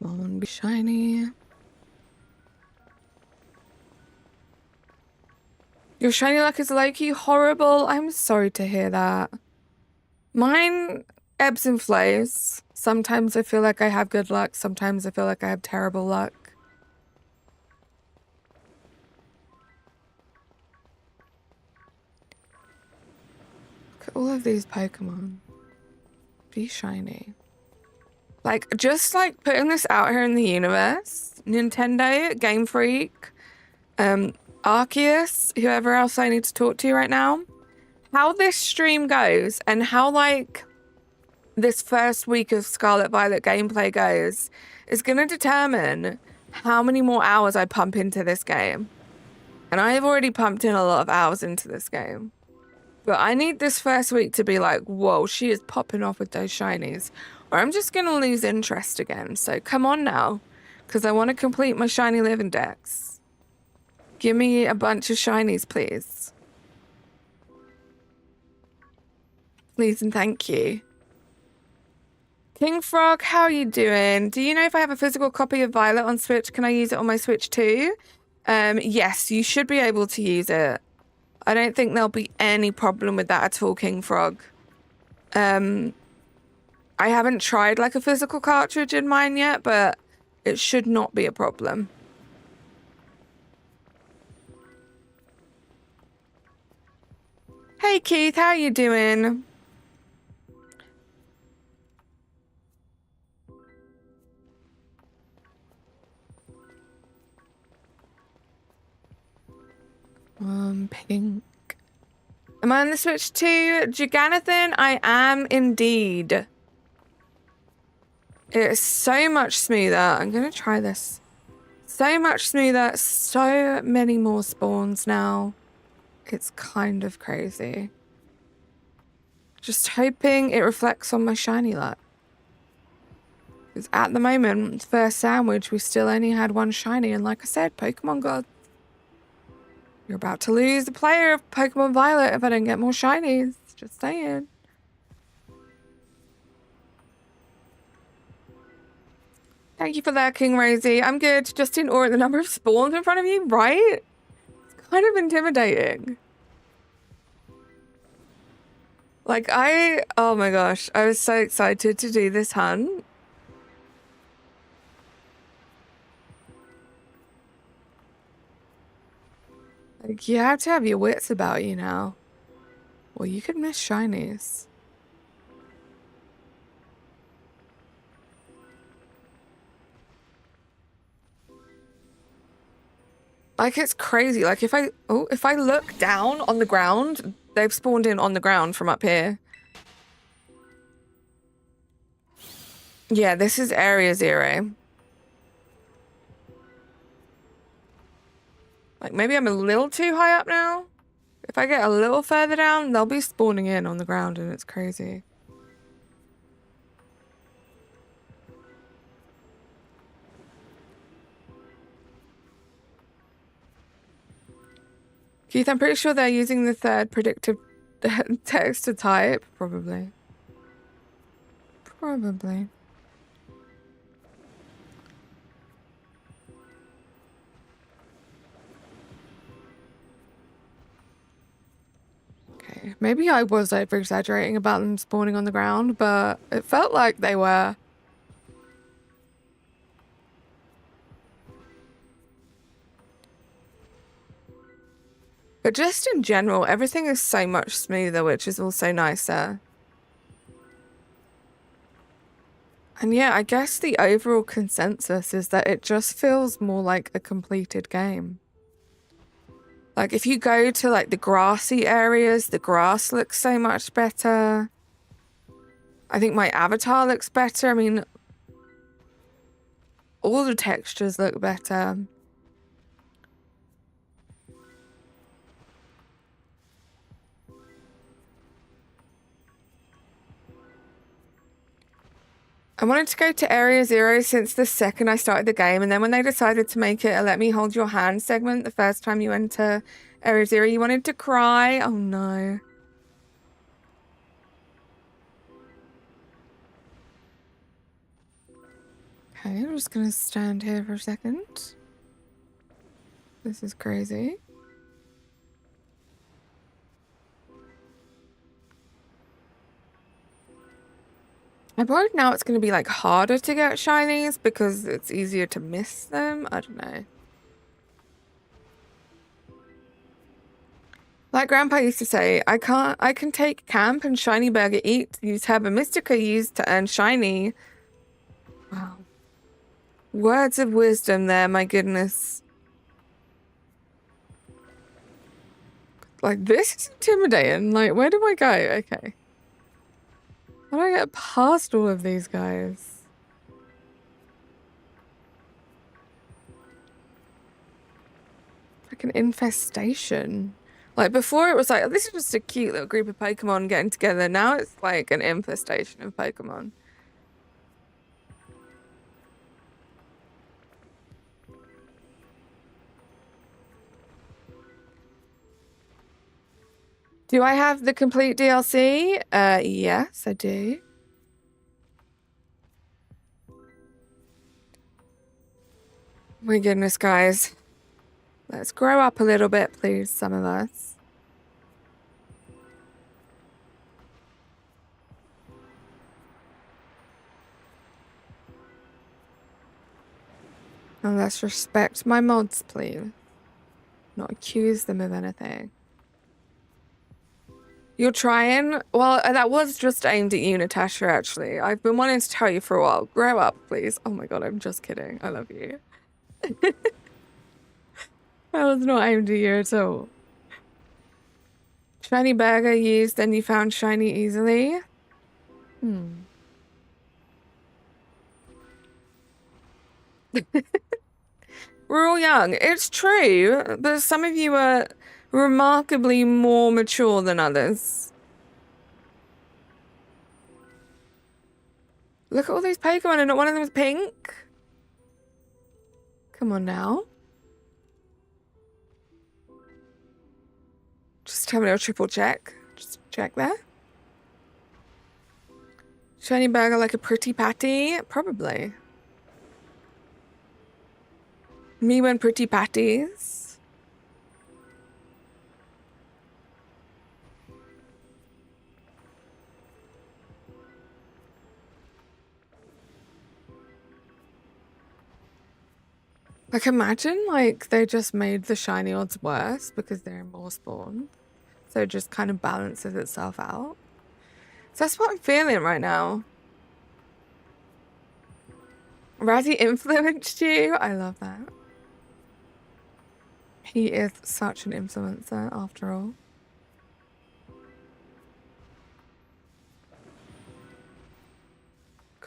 Come on, be shiny. Your shiny luck is low-key horrible. I'm sorry to hear that. Mine ebbs and flows. Sometimes I feel like I have good luck. Sometimes I feel like I have terrible luck. Look at all of these Pokemon. Be shiny. Like, just like putting this out here in the universe. Nintendo, Game Freak, Arceus, whoever else I need to talk to right now. How this stream goes and how like this first week of Scarlet Violet gameplay goes is going to determine how many more hours I pump into this game. And I have already pumped in a lot of hours into this game. But I need this first week to be like, whoa, she is popping off with those shinies. Or I'm just going to lose interest again. So come on now. Because I want to complete my shiny living dex. Give me a bunch of shinies, please. Please and thank you. King Frog, how are you doing? Do you know if I have a physical copy of Violet on Switch, can I use it on my Switch too? Yes, you should be able to use it. I don't think there'll be any problem with that at all, King Frog. I haven't tried like a physical cartridge in mine yet, but it should not be a problem. Hey Keith, how are you doing? Pink. Am I on the Switch too? Giganathan, I am indeed. It's so much smoother. I'm gonna try this. So much smoother, so many more spawns now. It's kind of crazy. Just hoping it reflects on my shiny luck. Because at the moment, first sandwich, we still only had one shiny. And like I said, Pokemon God. You're about to lose the player of Pokemon Violet if I don't get more shinies. Just saying. Thank you for that, King Rosie. I'm good. Just in awe at the number of spawns in front of you, right? It's kind of intimidating. Like, oh my gosh, I was so excited to do this hunt. Like, you have to have your wits about you now. Well, you could miss shinies. Like, it's crazy. Like, if I look down on the ground, they've spawned in on the ground from up here. Yeah, this is Area 0. Like, maybe I'm a little too high up now. If I get a little further down, they'll be spawning in on the ground and it's crazy. Keith, I'm pretty sure they're using the third predictive text to type. Probably. Probably. Okay, maybe I was over-exaggerating about them spawning on the ground, but it felt like they were. But just in general, everything is so much smoother, which is also nicer. And yeah, I guess the overall consensus is that it just feels more like a completed game. Like, if you go to, like, the grassy areas, the grass looks so much better. I think my avatar looks better. I mean, all the textures look better. I wanted to go to Area 0 since the second I started the game, and then when they decided to make it a let me hold your hand segment the first time you enter Area 0, you wanted to cry. Oh no. Okay, I'm just gonna stand here for a second. This is crazy. I'm worried now it's going to be like harder to get shinies because it's easier to miss them. I don't know. Like Grandpa used to say, I can take camp and shiny burger eat, use Herba Mystica used to earn shiny. Wow. Words of wisdom there, my goodness. Like, this is intimidating. Like, where do I go? Okay. How do I get past all of these guys? Like an infestation. Like, before it was like, oh, this is just a cute little group of Pokemon getting together. Now it's like an infestation of Pokemon. Do I have the complete DLC? Yes, I do. My goodness, guys. Let's grow up a little bit, please, some of us. And let's respect my mods, please. Not accuse them of anything. You're trying? Well, that was just aimed at you, Natasha, actually. I've been wanting to tell you for a while. Grow up, please. Oh my god, I'm just kidding. I love you. That was not aimed at you at all. Shiny burger used, then you found shiny easily. We're all young. It's true, but some of you are remarkably more mature than others. Look at all these Pokemon and not one of them is pink. Come on now. Just tell me a triple check. Just check there. Shiny burger like a pretty patty? Probably. Me when pretty patties. Like, imagine, like, they just made the shiny odds worse because they're in more spawn. So it just kind of balances itself out. So that's what I'm feeling right now. Razzie influenced you? I love that. He is such an influencer, after all.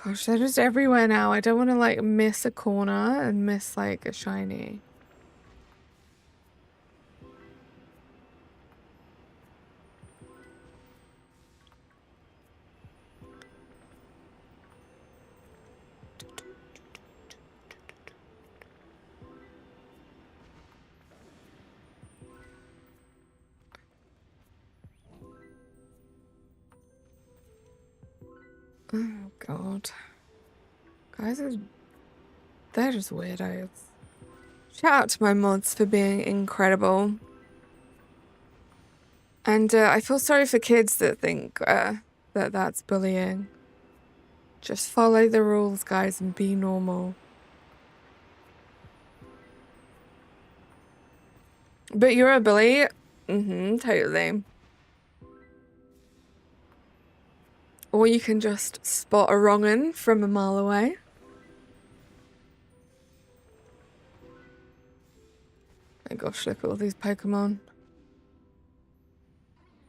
Gosh, they're just everywhere now. I don't want to, like, miss a corner and miss, like, a shiny. Oh, God. Guys, they're just weirdos. Shout out to my mods for being incredible. And I feel sorry for kids that think that that's bullying. Just follow the rules, guys, and be normal. But you're a bully? Totally. Or you can just spot a wrong'un from a mile away. My gosh, look at all these Pokemon.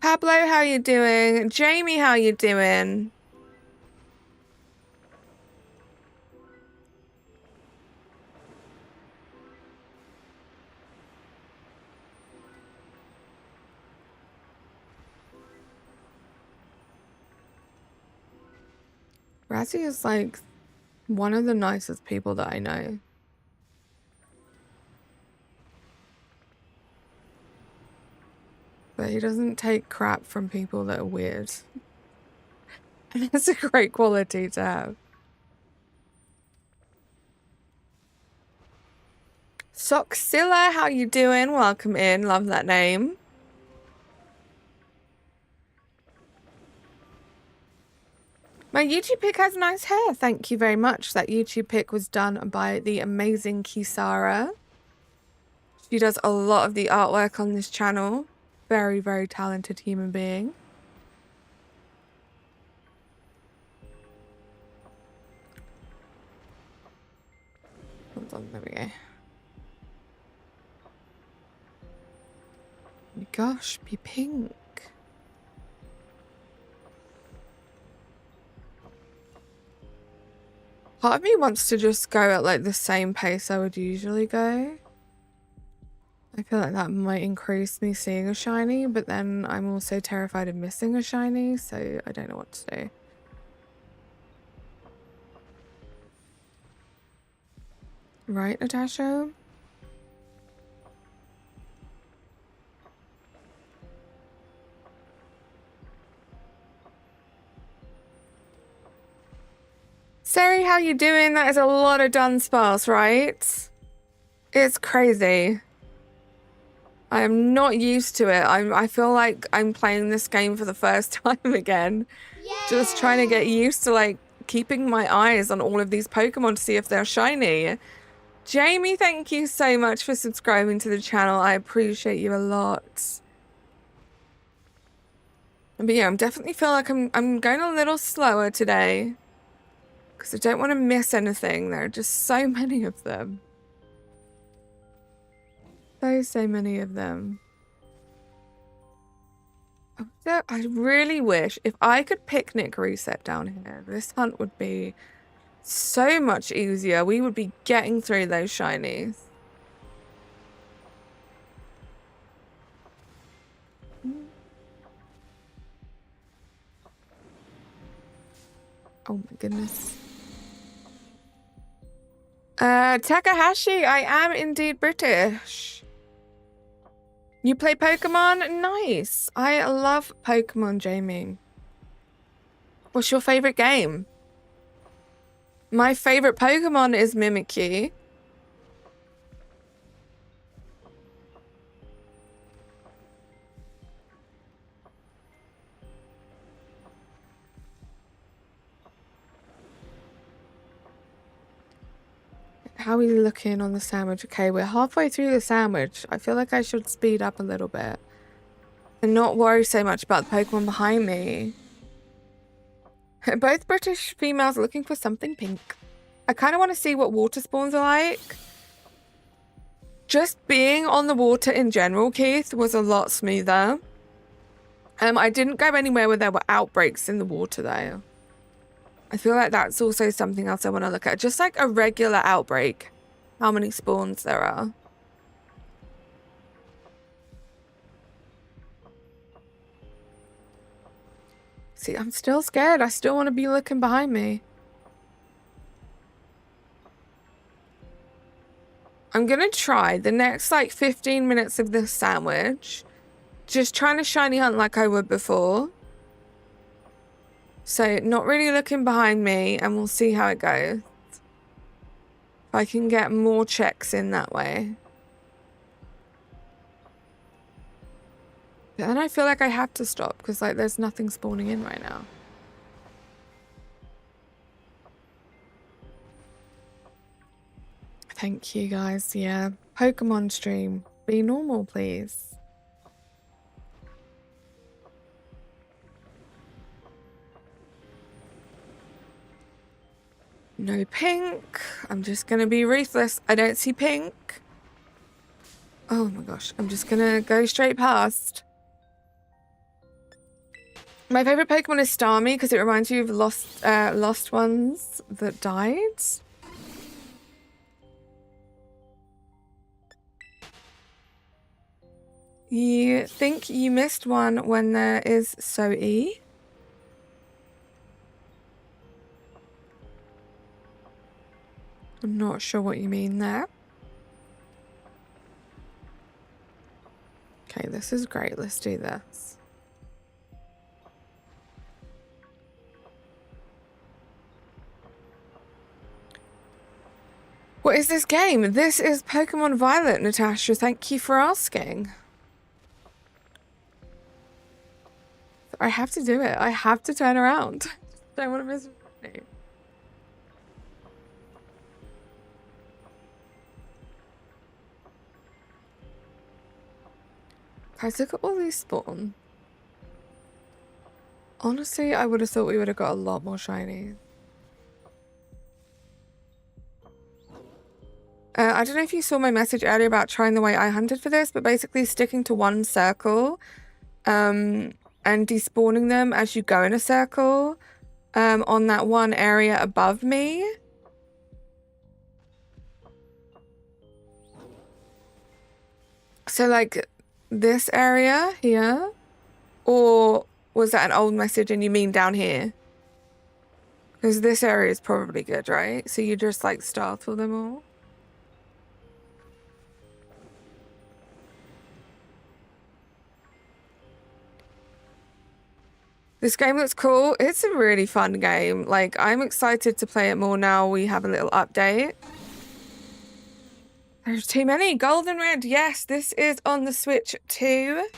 Pablo, how you doing? Jamie, how you doing? Razzie is like one of the nicest people that I know. But he doesn't take crap from people that are weird. And it's a great quality to have. Soxilla, how you doing? Welcome in. Love that name. My YouTube pic has nice hair. Thank you very much. That YouTube pic was done by the amazing Kisara. She does a lot of the artwork on this channel. Very, very talented human being. Hold on, there we go. Oh my gosh, be pink. Part of me wants to just go at like the same pace I would usually go. I feel like that might increase me seeing a shiny, but then I'm also terrified of missing a shiny, so I don't know what to do. Right, Natasha? Sari, how you doing? That is a lot of Dudunsparce, right? It's crazy. I am not used to it. I feel like I'm playing this game for the first time again. Yay! Just trying to get used to like keeping my eyes on all of these Pokemon to see if they're shiny. Jamie, thank you so much for subscribing to the channel. I appreciate you a lot. But yeah, I definitely feel like I'm going a little slower today. Because I don't want to miss anything. There are just so many of them. So many of them. I really wish if I could picnic reset down here, this hunt would be so much easier. We would be getting through those shinies. Oh my goodness. Takahashi, I am indeed British. You play Pokemon? Nice. I love Pokemon, Jamie. What's your favorite game? My favorite Pokemon is Mimikyu. How are we looking on the sandwich? Okay, we're halfway through the sandwich. I feel like I should speed up a little bit and not worry so much about the Pokemon behind me. Both British females are looking for something pink. I kind of want to see what water spawns are like. Just being on the water in general, Keith, was a lot smoother. I didn't go anywhere where there were outbreaks in the water though. I feel like that's also something else I want to look at. Just like a regular outbreak. How many spawns there are. See, I'm still scared. I still want to be looking behind me. I'm going to try the next like 15 minutes of this sandwich. Just trying to shiny hunt like I would before. So not really looking behind me, and we'll see how it goes. If I can get more checks in that way. But then I feel like I have to stop because like there's nothing spawning in right now. Thank you guys. Yeah. Pokemon stream. Be normal, please. No pink. I'm just gonna be ruthless. I don't see pink. Oh my gosh. I'm just gonna go straight past. My favorite Pokemon is Starmie because it reminds you of lost ones that died. You think you missed one when there is So-E? I'm not sure what you mean there. Okay, this is great. Let's do this. What is this game? This is Pokemon Violet, Natasha. Thank you for asking. I have to do it. I have to turn around. Don't want to miss it. Guys, look at all these spawn. Honestly, I would have thought we would have got a lot more shiny. I don't know if you saw my message earlier about trying the way I hunted for this, but basically sticking to one circle and despawning them as you go in a circle on that one area above me. So like this area here, or was that an old message and you mean down here? Because this area is probably good, right? So you just like startle them all. This game looks cool. It's a really fun game. Like, I'm excited to play it more now. We have a little update. There's too many. Golden Red. Yes, this is on the Switch 2.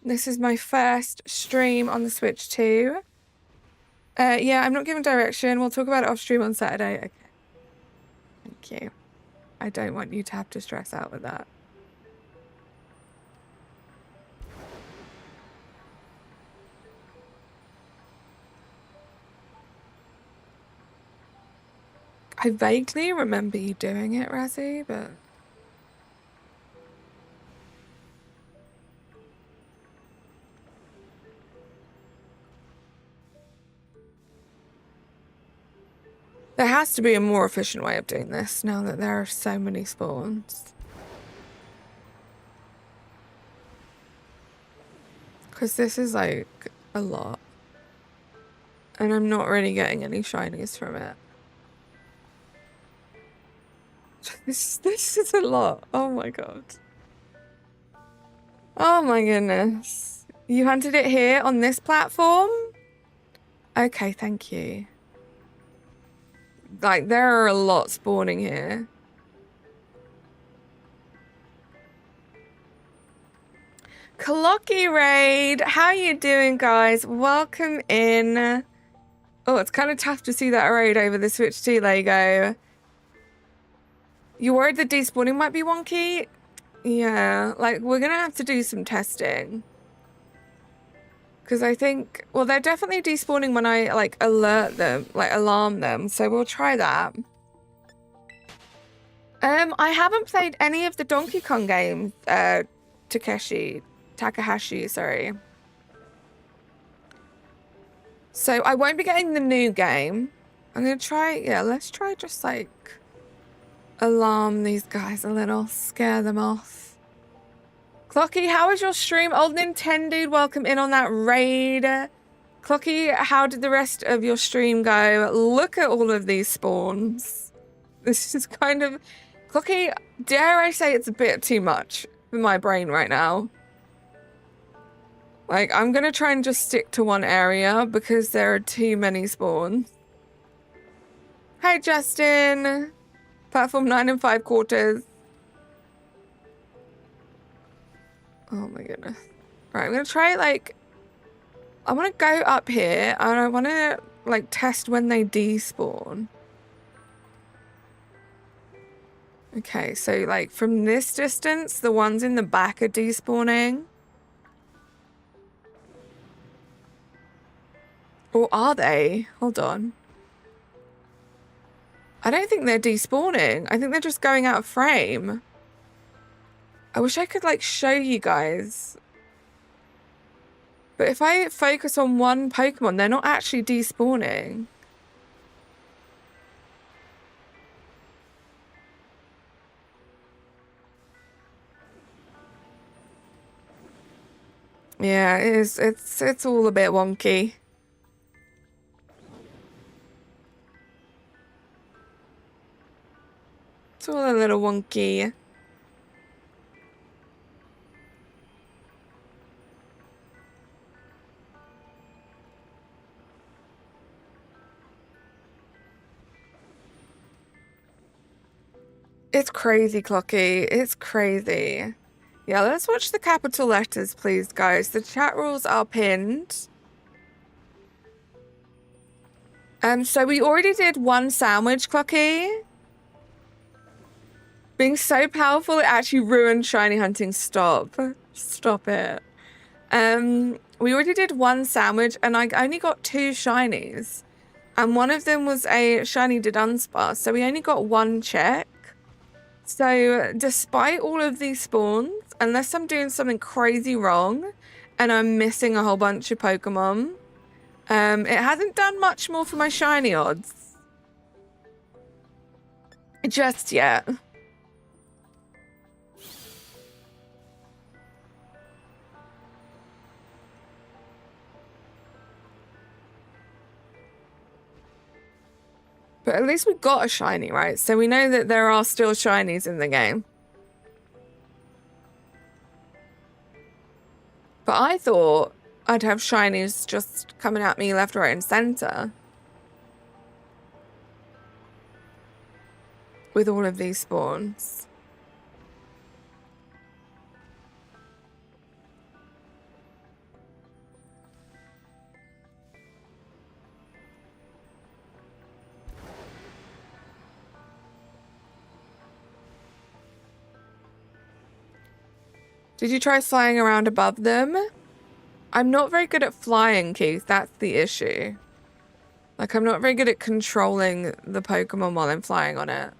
This is my first stream on the Switch 2. Yeah, I'm not giving direction. We'll talk about it off stream on Saturday. Okay. Thank you. I don't want you to have to stress out with that. I vaguely remember you doing it, Razzie, but... There has to be a more efficient way of doing this now that there are so many spawns. Because this is like a lot. And I'm not really getting any shinies from it. This is a lot. Oh my god. Oh my goodness. You hunted it here on this platform? Okay, thank you. Like, there are a lot spawning here. Clocky Raid! How you doing, guys? Welcome in. Oh, it's kind of tough to see that raid over the Switch 2 Lego. You worried the despawning might be wonky? Yeah, like, we're gonna have to do some testing. Because I think, well, they're definitely despawning when I, like, alert them, like, alarm them. So we'll try that. I haven't played any of the Donkey Kong games, Takahashi, sorry. So I won't be getting the new game. I'm gonna try, yeah, let's try just, like, alarm these guys a little, scare them off. Clocky, how was your stream? Old Nintendo, welcome in on that raid. Clocky, how did the rest of your stream go? Look at all of these spawns. This is kind of... Clocky, dare I say it's a bit too much for my brain right now. Like, I'm gonna try and just stick to one area because there are too many spawns. Hi, Justin. Platform 9 5/4. Oh my goodness. Right, I'm gonna try, like... I want to go up here, and I want to, like, test when they despawn. Okay, so, like, from this distance, the ones in the back are despawning. Or are they? Hold on. I don't think they're despawning. I think they're just going out of frame. I wish I could, like, show you guys. But if I focus on one Pokemon, they're not actually despawning. Yeah, it is. It's all a bit wonky. It's all a little wonky. It's crazy, Clocky. It's crazy. Yeah, let's watch the capital letters, please, guys. The chat rules are pinned. So we already did one sandwich, Clocky. Being so powerful, it actually ruined shiny hunting. Stop. Stop it. We already did one sandwich, and I only got 2 shinies. And one of them was a shiny Dudunsparce, so we only got 1 check. So, despite all of these spawns, unless I'm doing something crazy wrong and I'm missing a whole bunch of Pokemon, it hasn't done much more for my shiny odds. Just yet. But at least we got a shiny, right? So we know that there are still shinies in the game. But I thought I'd have shinies just coming at me left, right, and center. With all of these spawns. Did you try flying around above them? I'm not very good at flying, Keith. That's the issue. Like, I'm not very good at controlling the Pokemon while I'm flying on it.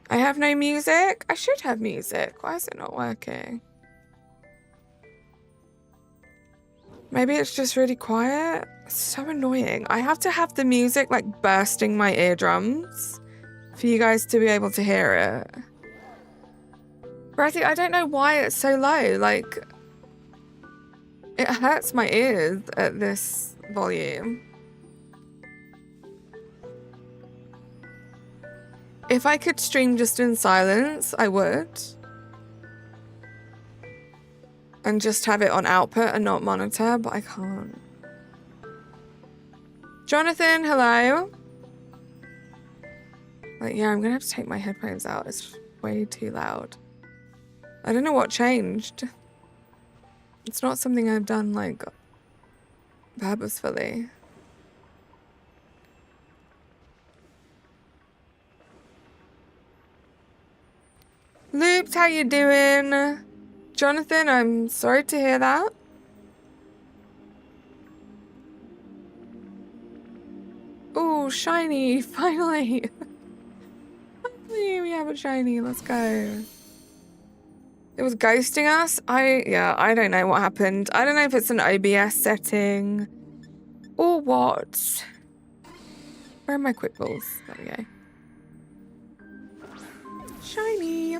I have no music? I should have music. Why is it not working? Maybe it's just really quiet. It's so annoying. I have to have the music like bursting my eardrums for you guys to be able to hear it. Brathy, I don't know why it's so low. Like, it hurts my ears at this volume. If I could stream just in silence, I would. And just have it on output and not monitor, but I can't. Jonathan, hello. Like, yeah, I'm gonna have to take my headphones out. It's way too loud. I don't know what changed. It's not something I've done, like, purposefully. Loops, how you doing? Jonathan, I'm sorry to hear that. Oh, shiny, finally. Finally, we have a shiny, let's go. It was ghosting us? Yeah, I don't know what happened. I don't know if it's an OBS setting or what. Where are my quick balls? There we go. Shiny.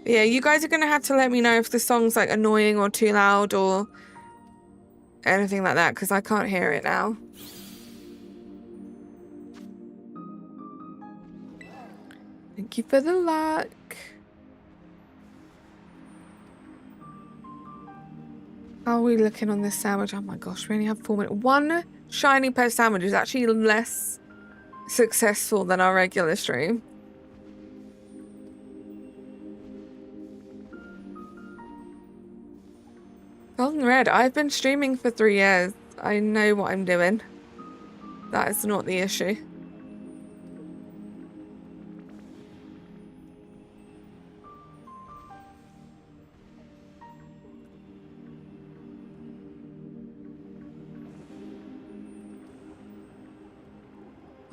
Yeah, you guys are gonna have to let me know if the song's like annoying or too loud or anything like that, because I can't hear it now. Thank you for the luck. How are we looking on this sandwich? Oh my gosh, we only have 4 minutes. One shiny per sandwich is actually less successful than our regular stream. Golden Red, I've been streaming for 3 years. I know what I'm doing. That is not the issue.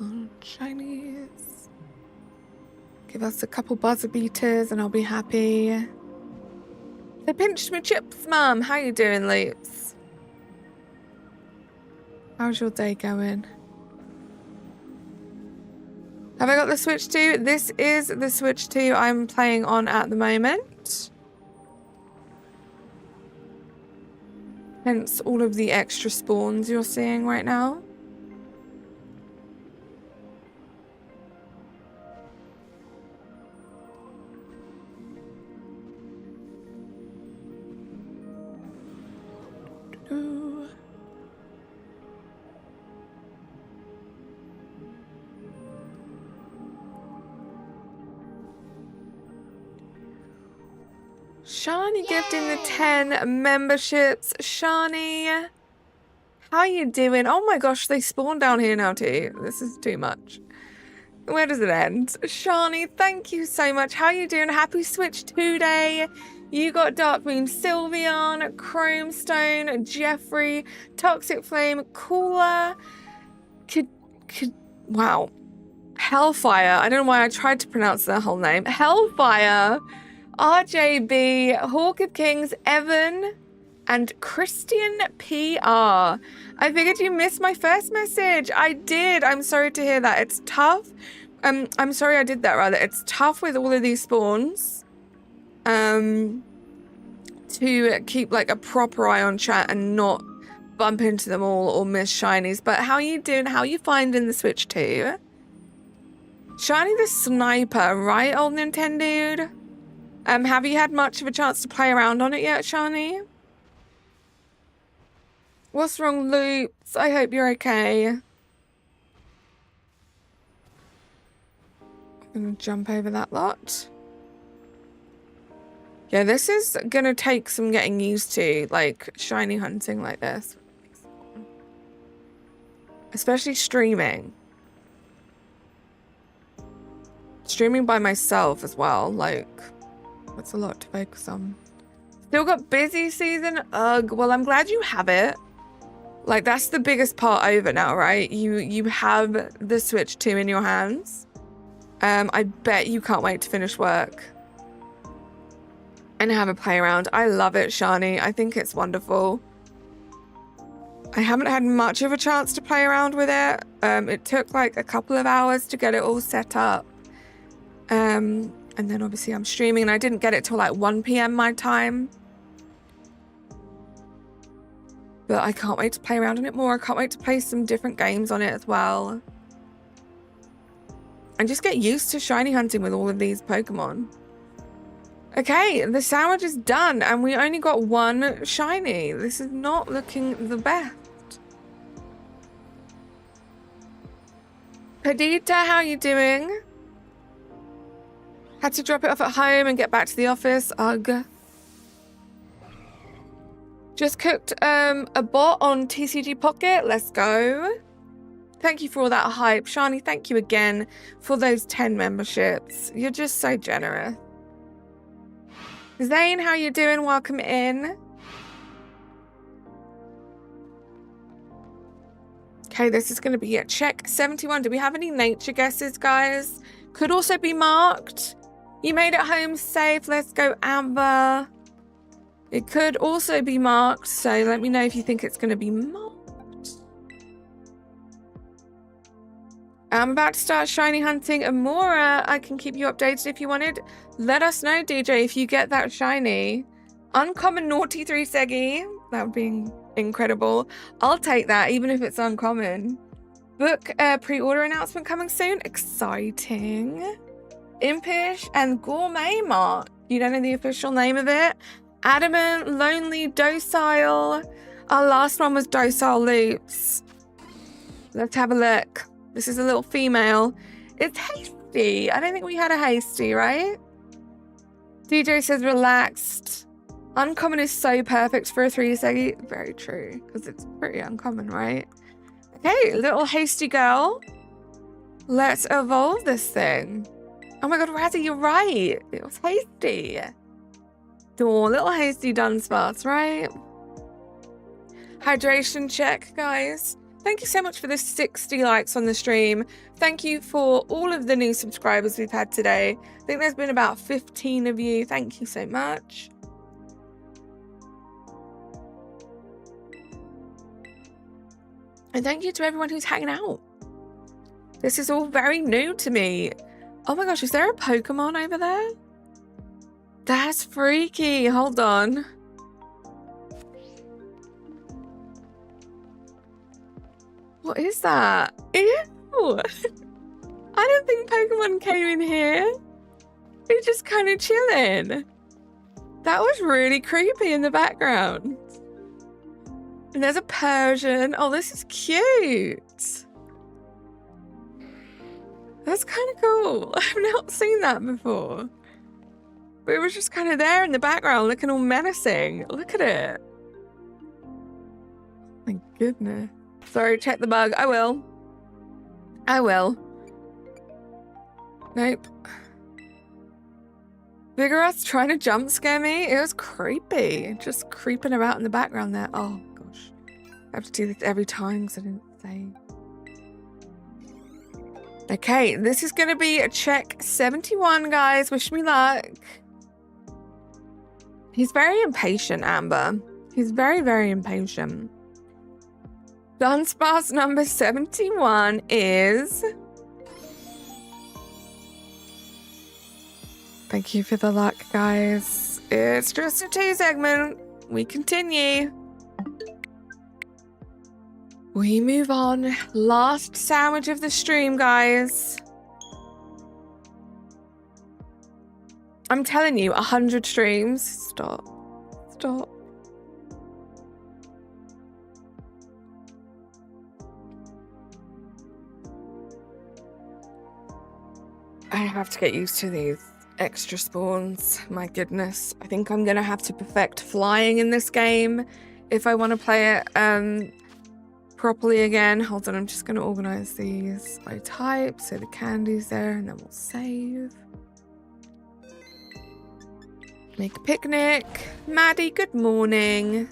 Oh, Chinese. Give us a couple buzzer beaters and I'll be happy. They pinched me chips, Mum. How you doing, Loops? How's your day going? Have I got the Switch 2? This is the Switch 2 I'm playing on at the moment. Hence all of the extra spawns you're seeing right now. Shani gifting the 10 memberships. Shani, how you doing? Oh my gosh, they spawn down here now too. This is too much. Where does it end? Shani, thank you so much. How you doing? Happy Switch 2 day. You got Darkmoon, Sylveon, Chromestone, Jeffrey, Toxic Flame, Cooler, wow. Hellfire. I don't know why I tried to pronounce their whole name. Hellfire. RJB, Hawk of Kings, Evan, and Christian PR. I figured you missed my first message. I did. I'm sorry to hear that. It's tough. I'm sorry I did that, rather. It's tough with all of these spawns. To keep like a proper eye on chat and not bump into them all or miss shinies. But how you doing? How you finding the Switch 2? Shiny the Sniper, right, old Nintendo? Have you had much of a chance to play around on it yet, Shani? What's wrong, Loops? I hope you're okay. I'm gonna jump over that lot. Yeah, this is gonna take some getting used to, like, shiny hunting like this. Especially streaming. Streaming by myself as well, like, that's a lot to focus on. Still got busy season? Ugh, well, I'm glad you have it. Like, that's the biggest part over now, right? You have the Switch 2 in your hands. I bet you can't wait to finish work and have a play around. I love it, Shani. I think it's wonderful. I haven't had much of a chance to play around with it. It took like a couple of hours to get it all set up. And then obviously I'm streaming and I didn't get it till like 1 PM my time. But I can't wait to play around on it more. I can't wait to play some different games on it as well. And just get used to shiny hunting with all of these Pokemon. Okay, the sandwich is done and we only got one shiny. This is not looking the best. Perdita, how are you doing? Had to drop it off at home and get back to the office. Ugh. Just cooked a bot on TCG Pocket. Let's go. Thank you for all that hype. Shani, thank you again for those 10 memberships. You're just so generous. Zane, how you doing? Welcome in. Okay, this is going to be at check 71. Do we have any nature guesses, guys? Could also be marked. You made it home safe. Let's go, Amber. It could also be marked, so let me know if you think it's going to be marked. I'm about to start shiny hunting Amora. I can keep you updated if you wanted. Let us know, DJ, if you get that shiny. Uncommon Naughty 3 Seggy. That would be incredible. I'll take that, even if it's uncommon. Book pre-order announcement coming soon. Exciting. Impish and Gourmet Mart. You don't know the official name of it? Adamant, Lonely, Docile. Our last one was Docile Loops. Let's have a look. This is a little female. It's Hasty. I don't think we had a Hasty, right? DJ says relaxed. Uncommon is so perfect for a 3 Seggy. Very true, because it's pretty uncommon, right? Okay, little Hasty girl. Let's evolve this thing. Oh my god, Razzie, you're right. It was Hasty. Oh, little Hasty Dudunsparce, right? Hydration check, guys. Thank you so much for the 60 likes on the stream. Thank you for all of the new subscribers we've had today. I think there's been about 15 of you. Thank you so much. And thank you to everyone who's hanging out. This is all very new to me. Oh my gosh, is there a Pokemon over there? That's freaky. Hold on. What is that? Ew. I don't think Pokemon came in here. They're just kind of chilling. That was really creepy in the background. And there's a Persian. Oh, this is cute. That's kind of cool. I've not seen that before. But it was just kind of there in the background, looking all menacing. Look at it. My goodness. Sorry, check the bug. I will. I will. Nope. Vigoroth's trying to jump scare me. It was creepy. Just creeping about in the background there. Oh, gosh. I have to do this every time because I didn't say. Okay, this is going to be a check 71, guys. Wish me luck. He's very impatient, Amber. He's very, very impatient. Dudunsparce number 71 is... Thank you for the luck, guys. It's just a 2 segment. We continue. We move on. Last sandwich of the stream, guys. I'm telling you, 100 streams. Stop. Stop. I have to get used to these extra spawns. My goodness. I think I'm going to have to perfect flying in this game if I want to play it properly again. Hold on, I'm just going to organize these by type. So the candy's there, and then we'll save. Make a picnic. Maddie, good morning.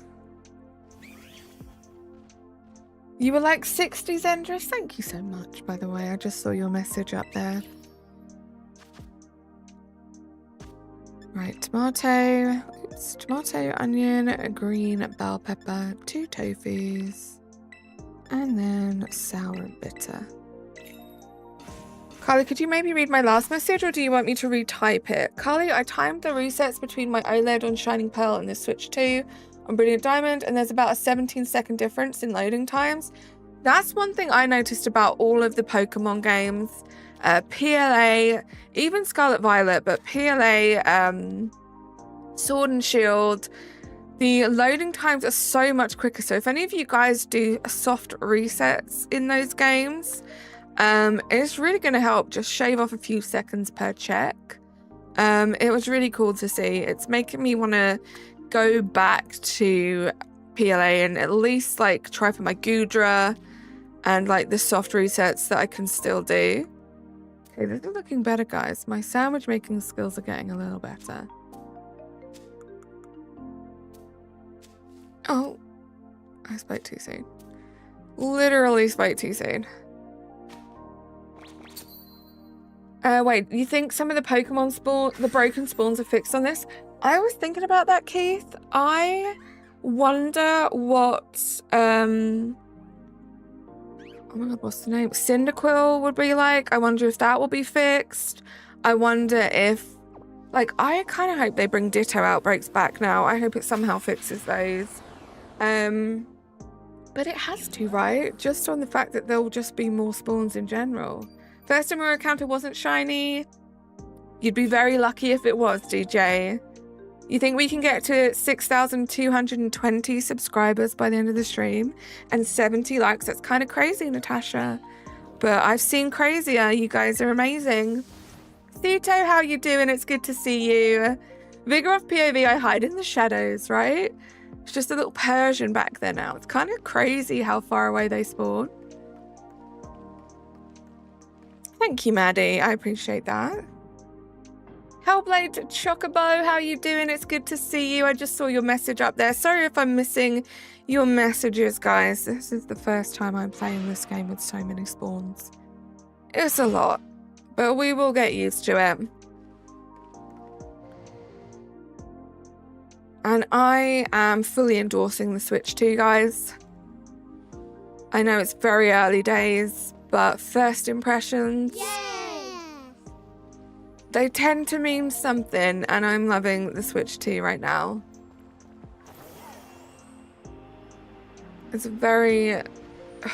You were like 60s, Endress. Thank you so much, by the way. I just saw your message up there. Right, tomato. Oops, tomato, onion, a green bell pepper, 2 tofus, and then sour and bitter. Carly, could you maybe read my last message, or do you want me to retype it? Carly, I timed the resets between my OLED on Shining Pearl and the Switch 2 on Brilliant Diamond, and there's about a 17-second difference in loading times. That's one thing I noticed about all of the Pokemon games. PLA, even Scarlet Violet, but PLA, Sword and Shield, the loading times are so much quicker. So if any of you guys do soft resets in those games, it's really going to help just shave off a few seconds per check. It was really cool to see. It's making me want to go back to PLA and at least like try for my Goodra and like the soft resets that I can still do. Okay, this is looking better, guys. My sandwich making skills are getting a little better. Oh, I spoke too soon. Literally spoke too soon. Wait, you think some of the Pokemon spawn, the broken spawns are fixed on this? I was thinking about that, Keith. I wonder what, oh my god, what's the name? Cyndaquil would be like. I wonder if that will be fixed. I wonder if, like, I kind of hope they bring Ditto outbreaks back now. I hope it somehow fixes those. But it has to, right? Just on the fact that there'll just be more spawns in general. First time our encounter wasn't shiny. You'd be very lucky if it was, DJ. You think we can get to 6,220 subscribers by the end of the stream and 70 likes? That's kind of crazy, Natasha. But I've seen crazier. You guys are amazing. Thito, how you doing? It's good to see you. Vigor of POV, I hide in the shadows, right? It's just a little Persian back there now. It's kind of crazy how far away they spawn. Thank you, Maddie. I appreciate that. Hellblade Chocobo, how you doing? It's good to see you. I just saw your message up there. Sorry if I'm missing your messages, guys. This is the first time I'm playing this game with so many spawns. It's a lot, but we will get used to it. And I am fully endorsing the Switch 2, guys. I know it's very early days, but first impressions, they tend to mean something, and I'm loving the Switch 2 right now. It's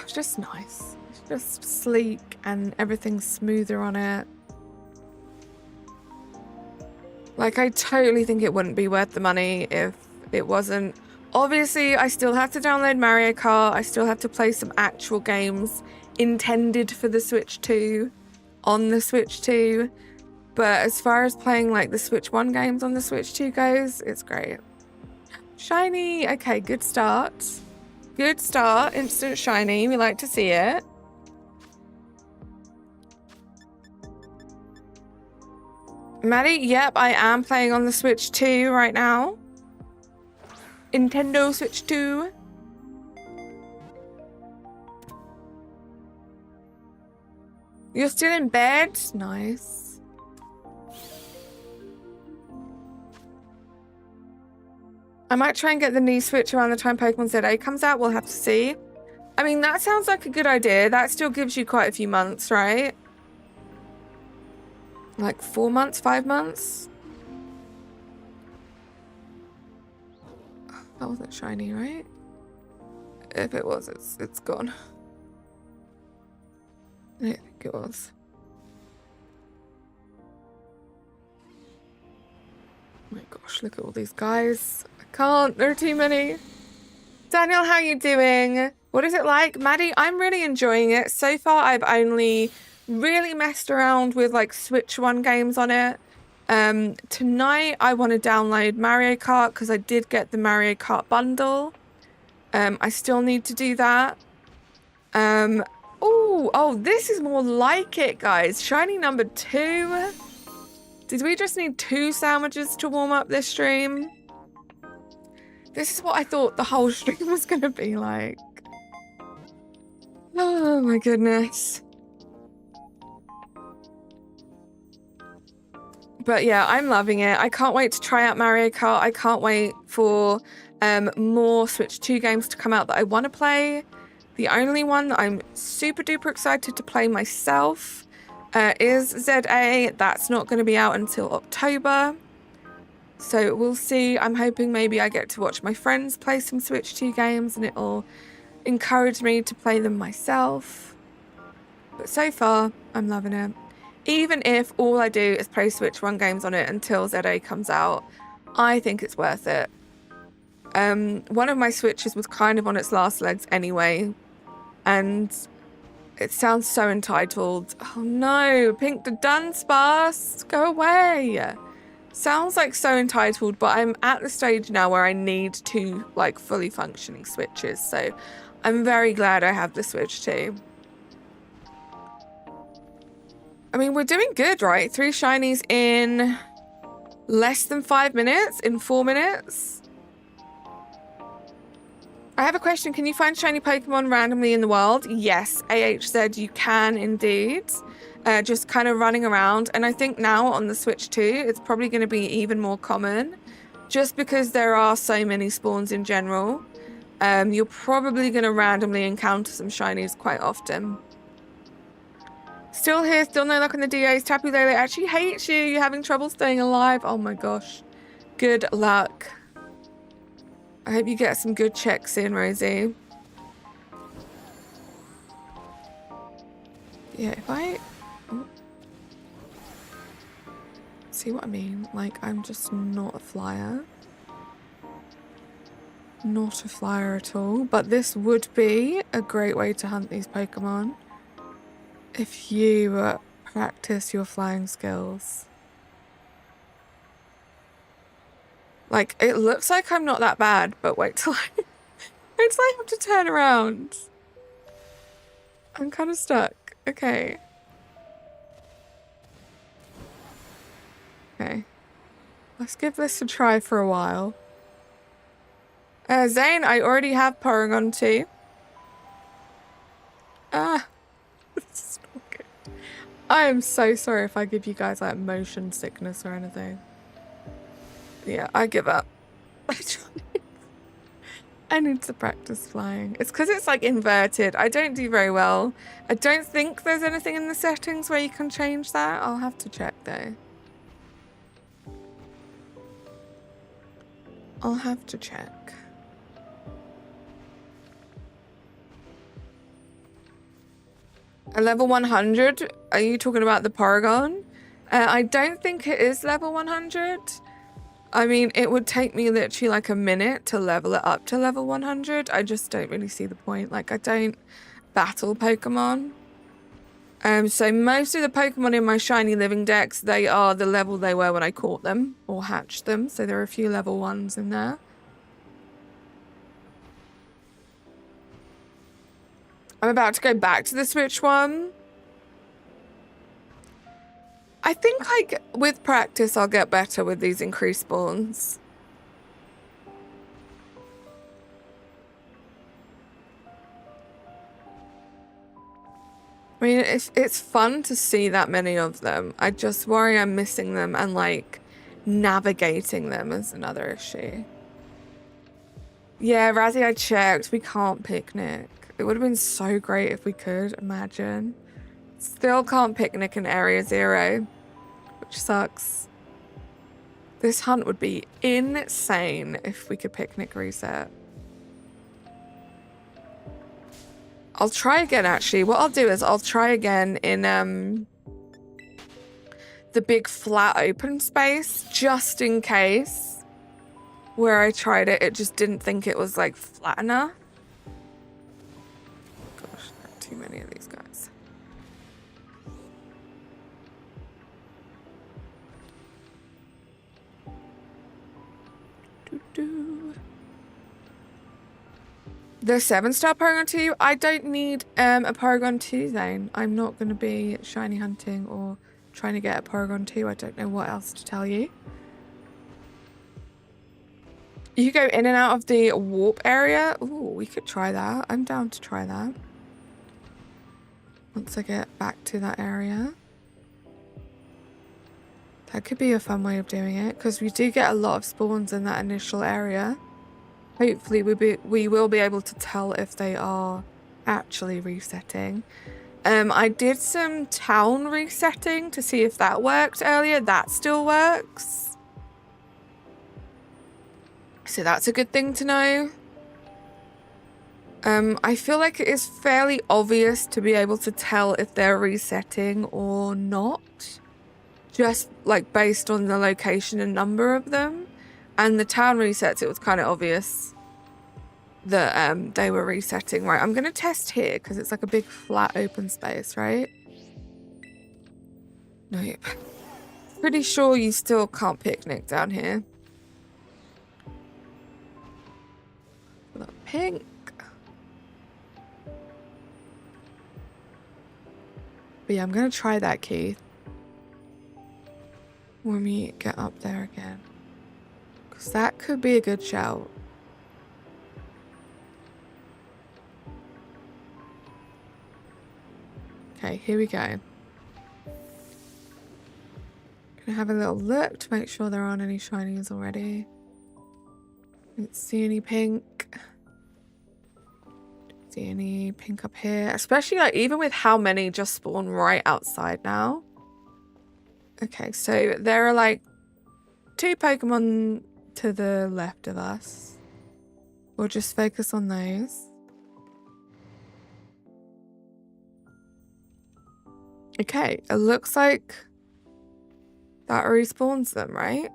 just nice. It's just sleek and everything's smoother on it. Like, I totally think it wouldn't be worth the money if it wasn't. Obviously, I still have to download Mario Kart. I still have to play some actual games intended for the Switch 2 on the Switch 2. But as far as playing like the Switch 1 games on the Switch 2 goes, it's great. Shiny. Okay, good start. Good start. Instant shiny. We like to see it. Maddie, yep, I am playing on the Switch 2 right now. Nintendo Switch 2. You're still in bed? Nice. I might try and get the knee switch around the time Pokemon ZA comes out. We'll have to see. I mean, that sounds like a good idea. That still gives you quite a few months, right? Like 4 months, 5 months? That wasn't shiny, right? If it was, it's gone. I don't think it was. Oh my gosh, look at all these guys. I can't, there are too many. Daniel, how you doing? What is it like? Maddie, I'm really enjoying it. So far, I've only really messed around with like Switch 1 games on it. Tonight, I want to download Mario Kart because I did get the Mario Kart bundle. I still need to do that. Oh, this is more like it, guys. Shiny number 2. Did we just need 2 sandwiches to warm up this stream? This is what I thought the whole stream was going to be like. Oh my goodness. But yeah, I'm loving it. I can't wait to try out Mario Kart. I can't wait for more Switch 2 games to come out that I want to play. The only one that I'm super duper excited to play myself is ZA. That's not going to be out until October. So we'll see. I'm hoping maybe I get to watch my friends play some Switch 2 games and it'll encourage me to play them myself. But so far, I'm loving it. Even if all I do is play Switch 1 games on it until ZA comes out, I think it's worth it. One of my Switches was kind of on its last legs anyway, and it sounds so entitled. Oh no, Pink Dudunsparce, go away. Sounds like so entitled, but I'm at the stage now where I need 2 like fully functioning Switches, so I'm very glad I have the Switch 2. I mean, we're doing good, right? 3 shinies in less than 5 minutes, in 4 minutes. I have a question. Can you find shiny Pokemon randomly in the world? Yes, AHZ, you can indeed. Just kind of running around. And I think now on the Switch 2, it's probably going to be even more common. Just because there are so many spawns in general. You're probably going to randomly encounter some shinies quite often. Still here, still no luck on the DAs. Tapu Lele actually hates you. You're having trouble staying alive. Oh my gosh. Good luck. I hope you get some good checks in, Rosie. Yeah, if I... Oh. See what I mean? Like, I'm just not a flyer. Not a flyer at all. But this would be a great way to hunt these Pokemon. If you practice your flying skills. Like, it looks like I'm not that bad, but wait till I have to turn around. I'm kind of stuck. Okay. Okay. Let's give this a try for a while. Zane, I already have Porygon 2. Ah. This is not good. I am so sorry if I give you guys like motion sickness or anything. Yeah, I give up. I need to practice flying. It's because it's like inverted. I don't do very well. I don't think there's anything in the settings where you can change that. I'll have to check though. I'll have to check. A level 100? Are you talking about the Porygon? I don't think it is level 100. I mean, it would take me literally like a minute to level it up to level 100. I just don't really see the point. Like, I don't battle Pokemon. So most of the Pokemon in my shiny living decks, they are the level they were when I caught them or hatched them. So there are a few level 1s in there. I'm about to go back to the Switch 1. I think like with practice, I'll get better with these increased spawns. I mean, it's fun to see that many of them. I just worry I'm missing them, and like navigating them is another issue. Yeah, Razzie, I checked. We can't picnic. It would have been so great if we could, imagine. Still can't picnic in Area 0, which sucks. This hunt would be insane if we could picnic reset. I'll try again, actually. What I'll do is I'll try again in the big flat open space, just in case where I tried it, it just didn't think it was like flat enough. Gosh, there are too many of these guys. The 7-star Paragon 2, I don't need a Paragon 2 zone. I'm not going to be shiny hunting or trying to get a Paragon 2. I don't know what else to tell you. You go in and out of the warp area. Ooh, we could try that. I'm down to try that. Once I get back to that area. That could be a fun way of doing it, because we do get a lot of spawns in that initial area. Hopefully we will be able to tell if they are actually resetting. I did some town resetting to see if that worked earlier. That still works. So that's a good thing to know. I feel like it is fairly obvious to be able to tell if they're resetting or not. Just like based on the location and number of them. And the town resets, it was kind of obvious that they were resetting. Right, I'm going to test here because it's like a big flat open space, right? Nope. Pretty sure you still can't picnic down here. Pink. But yeah, I'm going to try that, Keith. When we get up there again. Because that could be a good shout. Okay, here we go. Gonna have a little look to make sure there aren't any shinies already. Don't see any pink. Don't see any pink up here. Especially like even with how many just spawn right outside now. Okay, so there are like 2 Pokemon to the left of us. We'll just focus on those. Okay, it looks like that respawns them, right?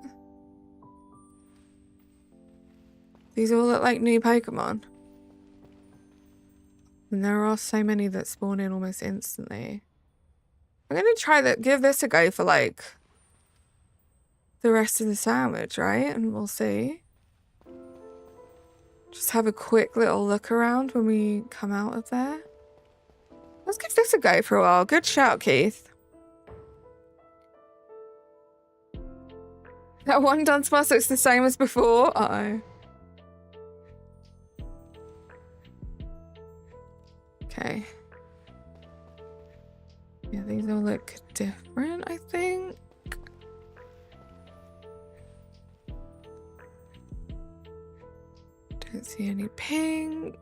These all look like new Pokemon. And there are so many that spawn in almost instantly. I'm gonna try that, give this a go for like the rest of the sandwich, right? And we'll see. Just have a quick little look around when we come out of there. Let's give this a go for a while. Good shout, Keith. That one Dudunsparce looks the same as before. Uh-oh. Okay. Yeah, these all look different, I think. Don't see any pink.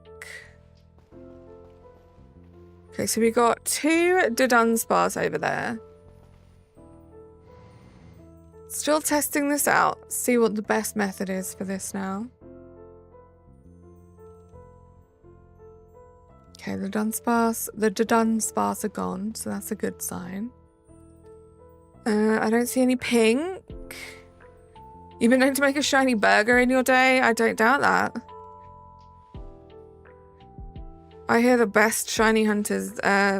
Okay, so we got 2 Dudunsparce over there. Still testing this out. See what the best method is for this now. Okay, the Dudunsparce are gone, so that's a good sign. I don't see any pink. You've been known to make a shiny burger in your day? I don't doubt that. I hear the best shiny hunters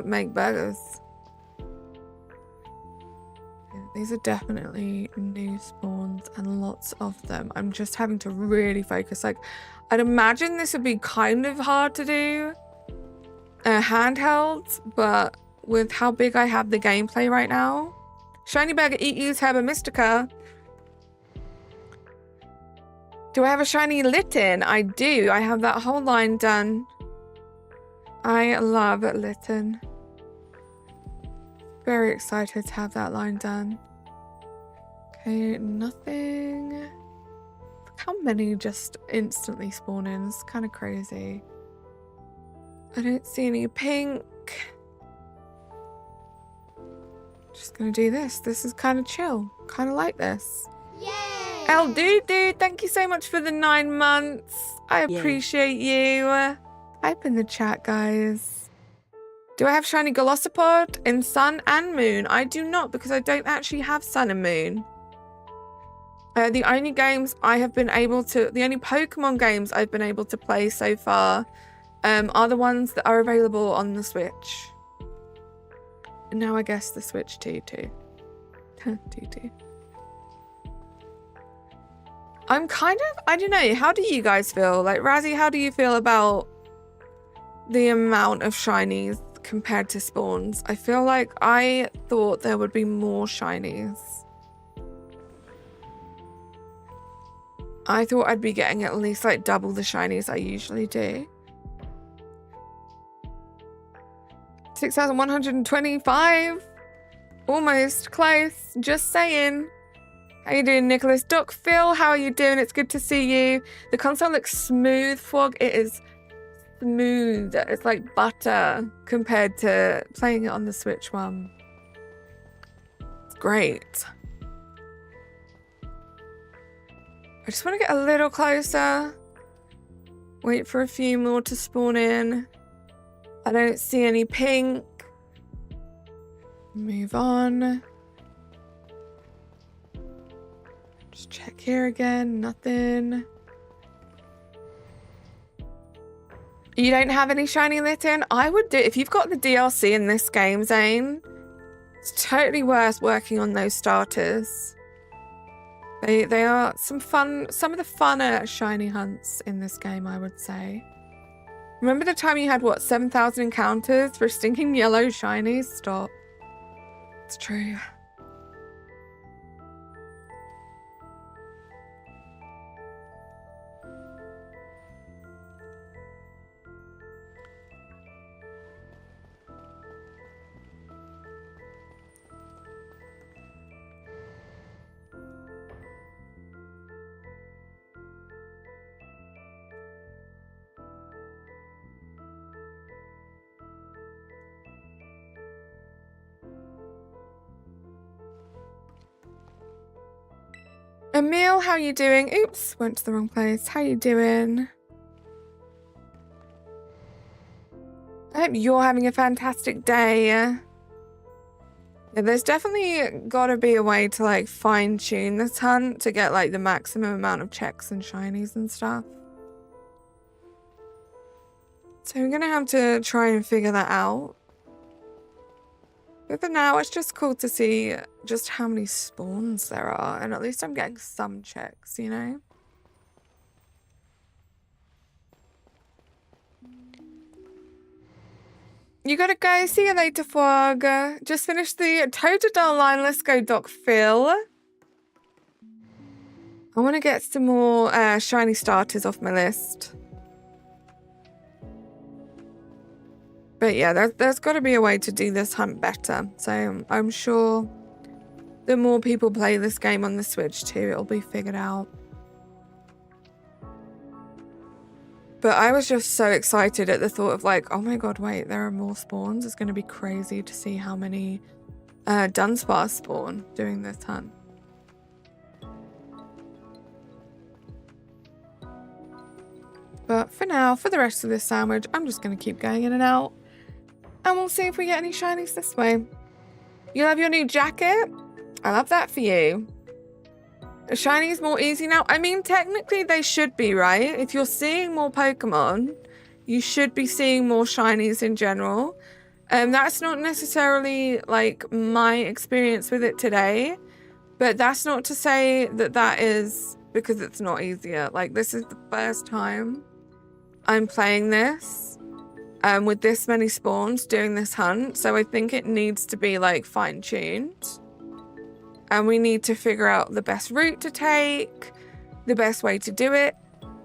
make burgers. Yeah, these are definitely new spawns and lots of them. I'm just having to really focus. Like, I'd imagine this would be kind of hard to do handheld, but with how big I have the gameplay right now. Shiny burger, eat use herba mystica. Do I have a shiny Litten? I do. I have that whole line done. I love Litten. Very excited to have that line done. Okay, nothing. Look how many just instantly spawn in. It's kind of crazy. I don't see any pink. Just gonna do this. This is kind of chill. Kind of like this.
Yay!
El Dudu, thank you so much for the 9 months. I appreciate you. Type in the chat, guys. Do I have shiny Golisopod in Sun and Moon? I do not, because I don't actually have Sun and Moon. The only games I have been able to, the only Pokemon games I've been able to play so far are the ones that are available on the Switch. And now I guess the Switch too. I'm kind of, I don't know, how do you guys feel? Like, Razzie, how do you feel about the amount of shinies compared to spawns? I feel like I thought there would be more shinies. I thought I'd be getting at least like double the shinies I usually do. 6,125. Almost close. Just saying. How you doing, Nicholas? Doc Phil, how are you doing? It's good to see you. The console looks smooth, Fog. It is smooth. It's like butter compared to playing it on the Switch one. It's great. I just want to get a little closer. Wait for a few more to spawn in. I don't see any pink. Move on. Just check here again. Nothing. You don't have any shiny lit in? I would do, if you've got the DLC in this game, Zane, it's totally worth working on those starters. They are some of the funner shiny hunts in this game, I would say. Remember the time you had, what, 7,000 encounters for stinking yellow shinies? Stop. It's true. Emil, how you doing? Oops, went to the wrong place. How you doing? I hope you're having a fantastic day. Yeah, there's definitely got to be a way to like fine tune this hunt to get like the maximum amount of checks and shinies and stuff. So we're gonna have to try and figure that out. But for now, it's just cool to see just how many spawns there are. And at least I'm getting some checks, you know? You gotta go. See you later, Fog. Just finished the Totodile line. Let's go, Doc Phil. I want to get some more shiny starters off my list. But yeah, there's got to be a way to do this hunt better. So I'm sure the more people play this game on the Switch too, it'll be figured out. But I was just so excited at the thought of like, oh my god, wait, there are more spawns. It's going to be crazy to see how many Dudunsparce spawn doing this hunt. But for now, for the rest of this sandwich, I'm just going to keep going in and out. And we'll see if we get any shinies this way. You love your new jacket? I love that for you. The shiny is more easy now. I mean, technically they should be, right? If you're seeing more Pokemon, you should be seeing more shinies in general. That's not necessarily like my experience with it today. But that's not to say that that is because it's not easier. Like, this is the first time I'm playing this. With this many spawns doing this hunt, so I think it needs to be like fine-tuned, and we need to figure out the best route to take, the best way to do it.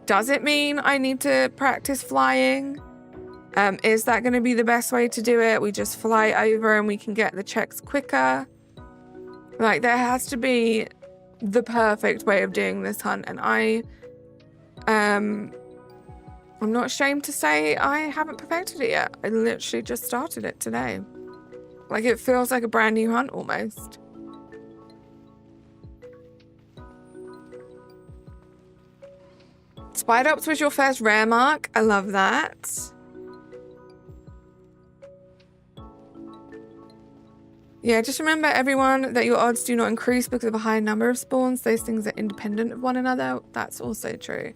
Does it mean I need to practice flying? Is that going to be the best way to do it? We just fly over and we can get the checks quicker. Like, there has to be the perfect way of doing this hunt, and I'm not ashamed to say I haven't perfected it yet. I literally just started it today. Like, it feels like a brand new hunt almost. Spidops was your first rare mark. I love that. Yeah, just remember everyone that your odds do not increase because of a high number of spawns. Those things are independent of one another. That's also true.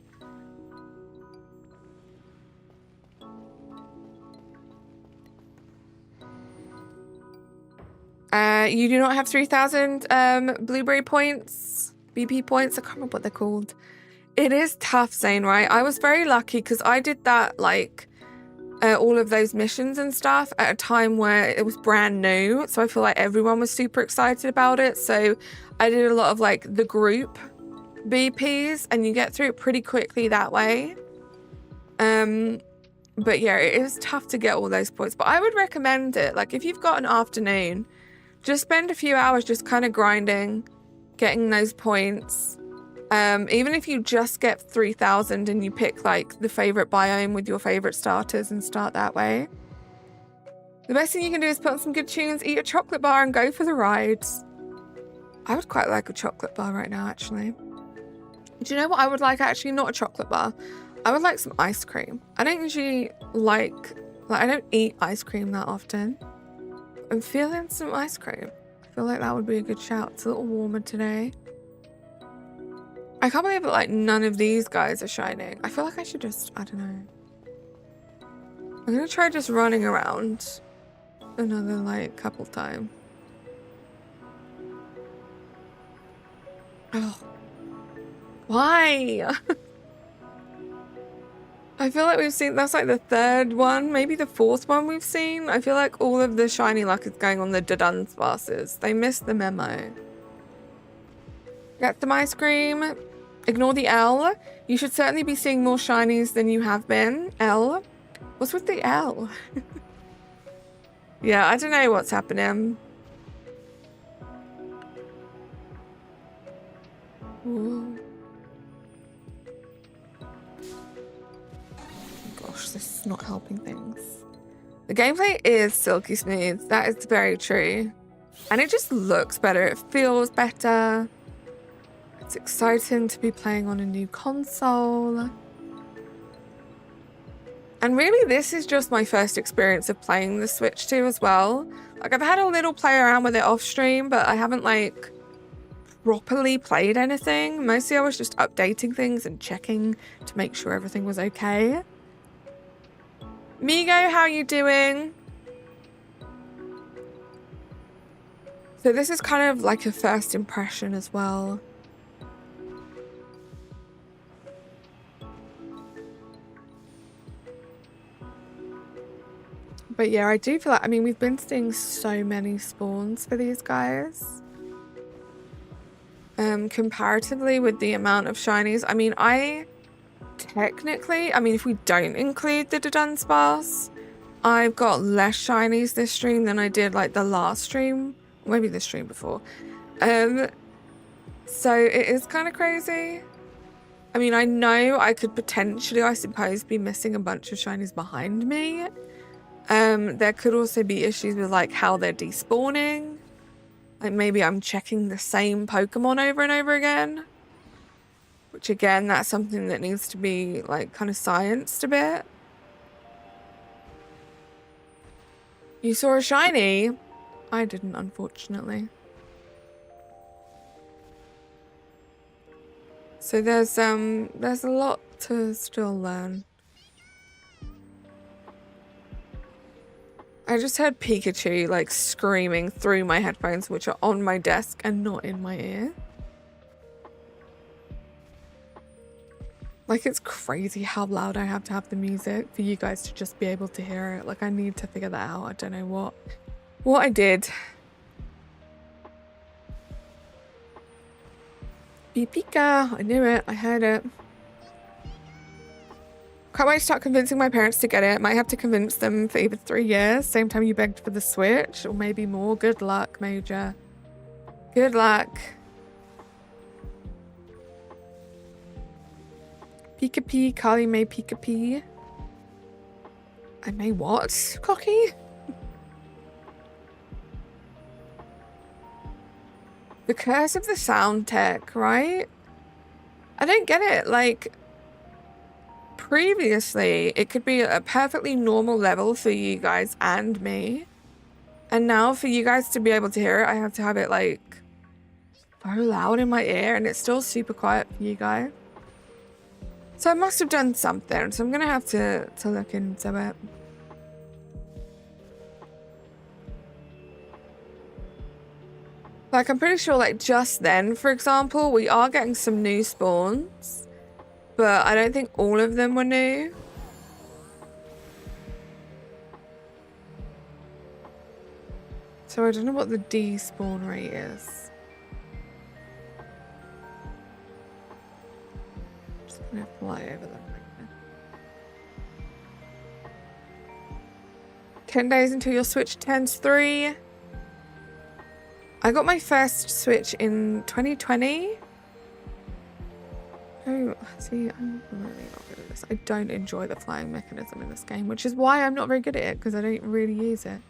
You do not have 3,000 blueberry points, BP points. I can't remember what they're called. It is tough, Zane, right? I was very lucky because I did that, like, all of those missions and stuff at a time where it was brand new. So I feel like everyone was super excited about it. So I did a lot of, like, the group BPs, and you get through it pretty quickly that way. But yeah, it is tough to get all those points. But I would recommend it. Like, if you've got an afternoon, just spend a few hours just kind of grinding, getting those points. Even if you just get 3,000 and you pick like the favorite biome with your favorite starters and start that way. The best thing you can do is put on some good tunes, eat a chocolate bar and go for the rides. I would quite like a chocolate bar right now, actually. Do you know what I would like, actually? Not a chocolate bar. I would like some ice cream. I don't usually like I don't eat ice cream that often. I'm feeling some ice cream. I feel like that would be a good shout. It's a little warmer today. I can't believe that, like, none of these guys are shining. I feel like I should just, I don't know. I'm gonna try just running around another, like, couple times. Oh. Why? I feel like we've seen, that's like the third one, maybe the fourth one we've seen. I feel like all of the shiny luck is going on the Dudunsparces. They missed the memo. Get some ice cream. Ignore the L. You should certainly be seeing more shinies than you have been. L. What's with the L? Yeah, I don't know what's happening. Ooh. Gosh, this is not helping things. The gameplay is silky smooth. That is very true. And it just looks better. It feels better. It's exciting to be playing on a new console. And really, this is just my first experience of playing the Switch 2 as well. Like, I've had a little play around with it off stream, but I haven't, like, properly played anything. Mostly I was just updating things and checking to make sure everything was okay. Migo, how you doing? So this is kind of like a first impression as well. But yeah, I do feel like, I mean, we've been seeing so many spawns for these guys. Comparatively with the amount of shinies. I mean, technically, if we don't include the Dudunsparce, I've got less shinies this stream than I did like the last stream. Maybe the stream before. So it is kind of crazy. I mean, I know I could potentially, I suppose, be missing a bunch of shinies behind me. There could also be issues with like how they're despawning. Like maybe I'm checking the same Pokemon over and over again. Which again, that's something that needs to be like kind of scienced a bit. You saw a shiny? I didn't, unfortunately. So there's a lot to still learn. I just heard Pikachu like screaming through my headphones, which are on my desk and not in my ear. Like, it's crazy how loud I have to have the music for you guys to just be able to hear it. Like, I need to figure that out. I don't know what I did. Pika, I knew it. I heard it. Can't wait to start convincing my parents to get it. Might have to convince them for either 3 years. Same time you begged for the Switch, or maybe more. Good luck, Major. Good luck. Pika P, Carly May Pika P. I may what? Cocky? The curse of the sound tech, right? I don't get it. Like, previously, it could be a perfectly normal level for you guys and me. And now for you guys to be able to hear it, I have to have it like so loud in my ear, and it's still super quiet for you guys. So I must have done something. So I'm gonna have to look into it. Like, I'm pretty sure, like, just then, for example, we are getting some new spawns, but I don't think all of them were new. So I don't know what the despawn rate is. I'm just gonna fly over them right now. 10 days until your Switch turns 3. I got my first Switch in 2020. Oh, see, I'm really not good at this. I don't enjoy the flying mechanism in this game, which is why I'm not very good at it, because I don't really use it.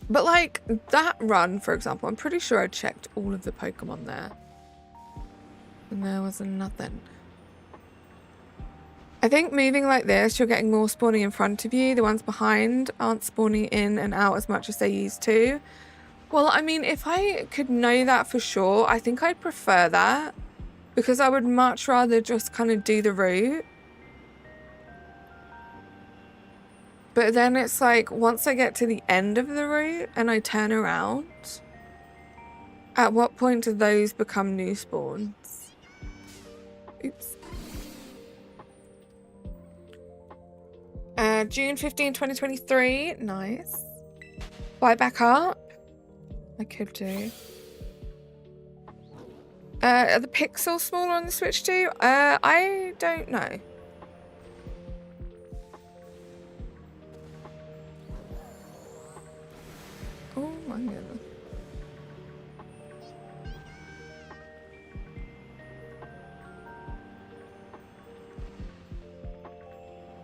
But like, that run, for example, I'm pretty sure I checked all of the Pokemon there. And there was nothing. I think moving like this, you're getting more spawning in front of you. The ones behind aren't spawning in and out as much as they used to. Well, I mean, if I could know that for sure, I think I'd prefer that. Because I would much rather just kind of do the route. But then it's like, once I get to the end of the route and I turn around, at what point do those become new spawns? Oops. June 15, 2023. Nice. Buy back up. I could do. Are the pixels smaller on the Switch too? I don't know. Oh my goodness.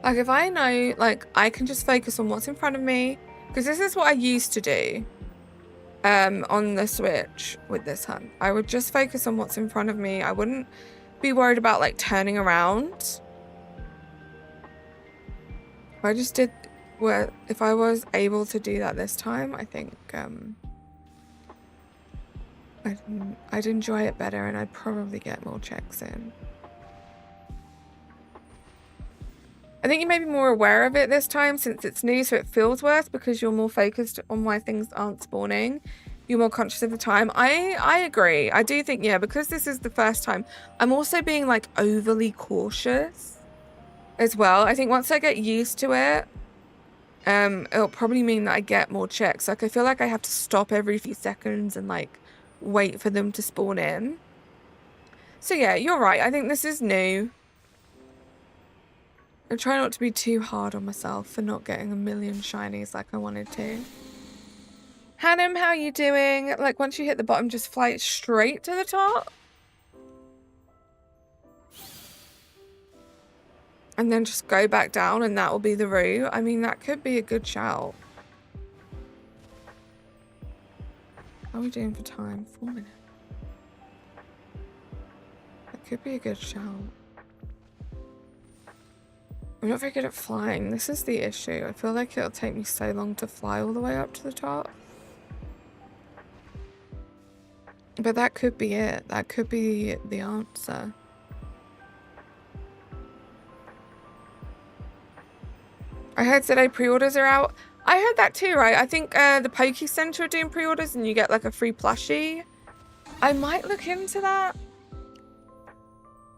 Like, if I know, like, I can just focus on what's in front of me, because this is what I used to do on the Switch with this hunt. I would just focus on what's in front of me. I wouldn't be worried about, like, turning around. If I was able to do that this time, I think I'd enjoy it better, and I'd probably get more checks in. I think you may be more aware of it this time since it's new, so it feels worse because you're more focused on why things aren't spawning. You're more conscious of the time. I agree. I do think, yeah, because this is the first time, I'm also being like overly cautious as well. I think once I get used to it, it'll probably mean that I get more checks. Like, I feel like I have to stop every few seconds and like wait for them to spawn in. So yeah, you're right. I think this is new. I try not to be too hard on myself for not getting a million shinies like I wanted to. Hannum, how are you doing? Like, once you hit the bottom, just fly straight to the top. And then just go back down and that will be the route. I mean, that could be a good shout. How are we doing for time? 4 minutes. That could be a good shout. I'm not very good at flying. This is the issue. I feel like it'll take me so long to fly all the way up to the top. But that could be it. That could be the answer. I heard today pre-orders are out. I heard that too, right? I think the Poke Center are doing pre-orders and you get like a free plushie. I might look into that.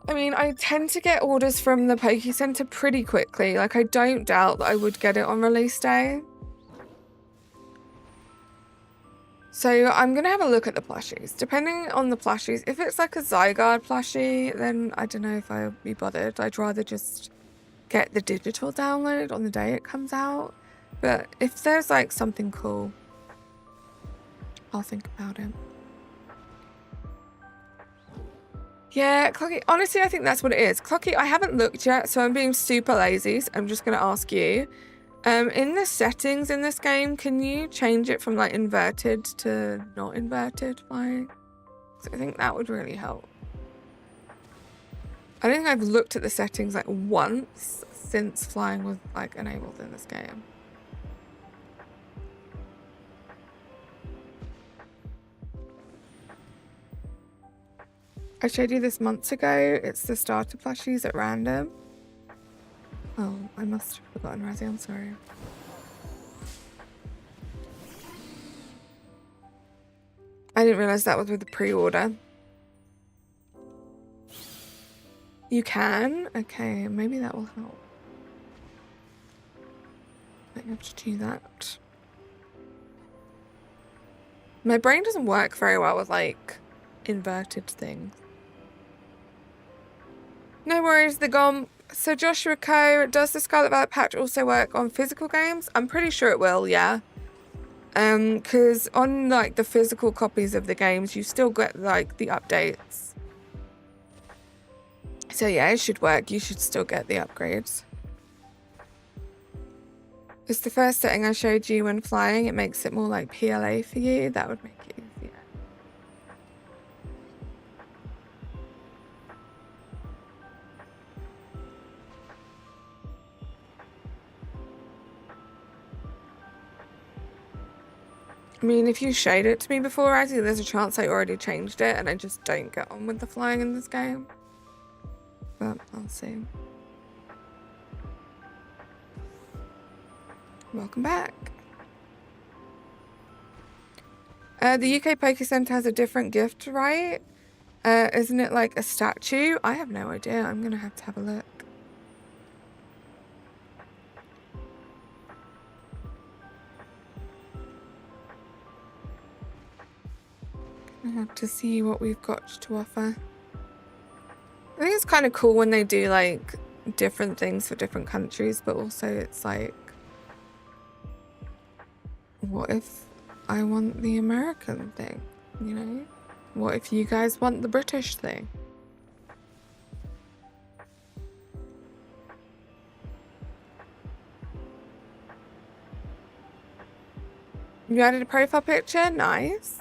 I mean, I tend to get orders from the Poke Center pretty quickly. Like, I don't doubt that I would get it on release day. So I'm going to have a look at the plushies. Depending on the plushies, if it's like a Zygarde plushie, then I don't know if I'll be bothered. I'd rather just get the digital download on the day it comes out. But if there's like something cool, I'll think about it. Yeah, Clocky, honestly, I think that's what it is. Clocky, I haven't looked yet, so I'm being super lazy. So I'm just going to ask you. In the settings in this game, can you change it from like inverted to not inverted flying? So I think that would really help. I don't think I've looked at the settings like once since flying was like enabled in this game. I showed you this months ago. It's the starter plushies at random. Oh, I must have forgotten, Razzie. I'm sorry. I didn't realize that was with the pre-order. You can? Okay, maybe that will help. I have to do that. My brain doesn't work very well with like inverted things. No worries, the GOM. So Joshua Co, does the Scarlet Violet patch also work on physical games? I'm pretty sure it will, yeah. Because on like the physical copies of the games, you still get like the updates. So yeah, it should work. You should still get the upgrades. It's the first setting I showed you when flying. It makes it more like PLA for you. That would make it easier. I mean, if you showed it to me before, actually, there's a chance I already changed it and I just don't get on with the flying in this game. But I'll see. Welcome back. The UK Poke Centre has a different gift, right? Isn't it like a statue? I have no idea. I'm gonna have to have a look. I have to see what we've got to offer. I think it's kind of cool when they do like different things for different countries, but also it's like, what if I want the American thing, you know? What if you guys want the British thing? You added a profile picture? Nice.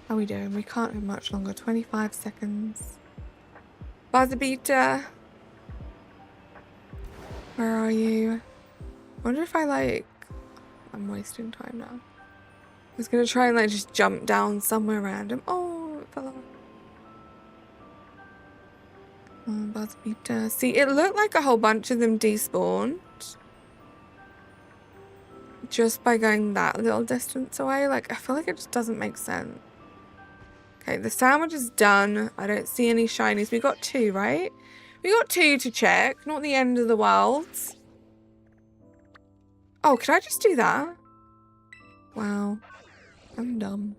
How are we doing? We can't have much longer. 25 seconds. Buzzabita. Where are you? I wonder if I like... I'm wasting time now. I was gonna try and like just jump down somewhere random. Oh, it fell off. Oh, Buzzabita. See, it looked like a whole bunch of them despawned. Just by going that little distance away. Like, I feel like it just doesn't make sense. Okay, the sandwich is done. I don't see any shinies. We got 2, right? We got 2 to check. Not the end of the world. Oh, could I just do that? Wow. I'm dumb.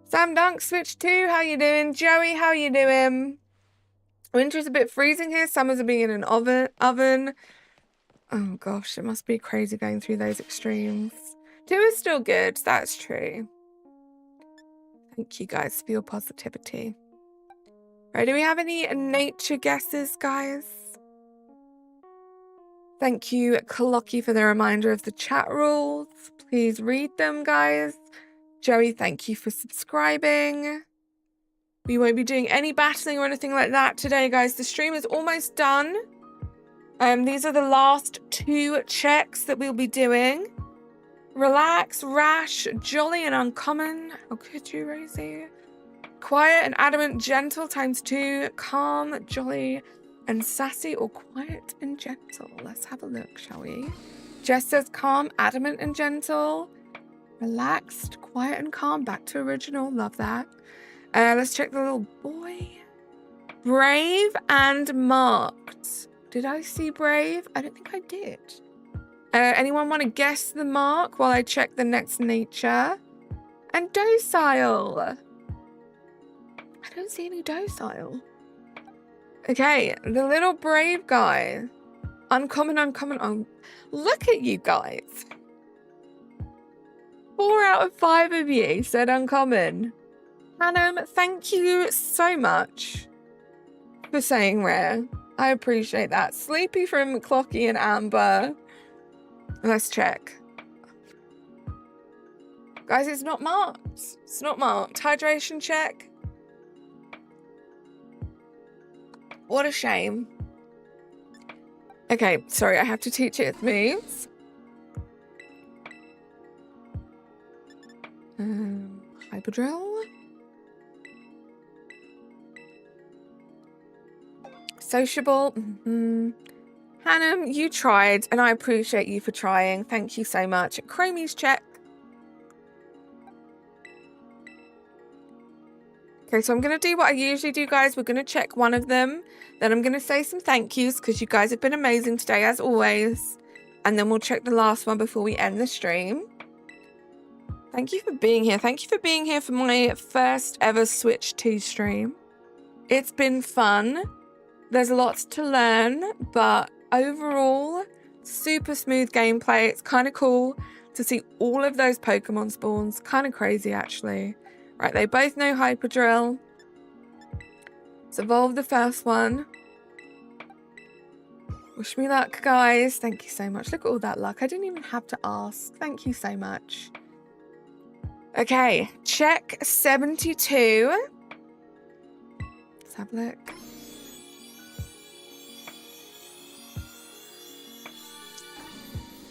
Sam Dunk, Switch 2, how you doing? Joey, how you doing? Winter's a bit freezing here. Summer's being in an oven. Oh gosh, it must be crazy going through those extremes. 2 is still good. That's true. Thank you guys for your positivity. Right, do we have any nature guesses, guys? Thank you, Clocky, for the reminder of the chat rules. Please read them, guys. Joey, thank you for subscribing. We won't be doing any battling or anything like that today, guys. The stream is almost done. These are the last 2 checks that we'll be doing. Relax, rash, jolly and uncommon. How could you, Rosie? Quiet and adamant, gentle ×2. Calm, jolly and sassy, or quiet and gentle. Let's have a look, shall we? Jess says calm, adamant and gentle. Relaxed, quiet and calm. Back to original. Love that. Let's check the little boy. Brave and marked. Did I see brave? I don't think I did. Anyone want to guess the mark while I check the next nature? And docile. I don't see any docile. Okay, the little brave guy. Uncommon, uncommon. Oh, look at you guys. 4 out of 5 of you said uncommon. Hannum, thank you so much for saying rare. I appreciate that. Sleepy from Clocky and Amber. Let's check. Guys, it's not marked. It's not marked. Hydration check. What a shame. Okay, sorry, I have to teach it its moves. Hyperdrill. Sociable. Hannum, you tried, and I appreciate you for trying. Thank you so much. Chromie's check. Okay, so I'm going to do what I usually do, guys. We're going to check one of them. Then I'm going to say some thank yous because you guys have been amazing today, as always. And then we'll check the last one before we end the stream. Thank you for being here. Thank you for being here for my first ever Switch 2 stream. It's been fun. There's lots to learn, but overall, super smooth gameplay. It's kind of cool to see all of those Pokemon spawns. Kind of crazy, actually. Right, they both know Hyperdrill. Let's evolve the first one. Wish me luck, guys. Thank you so much. Look at all that luck. I didn't even have to ask. Thank you so much. Okay, check 72. Let's have a look.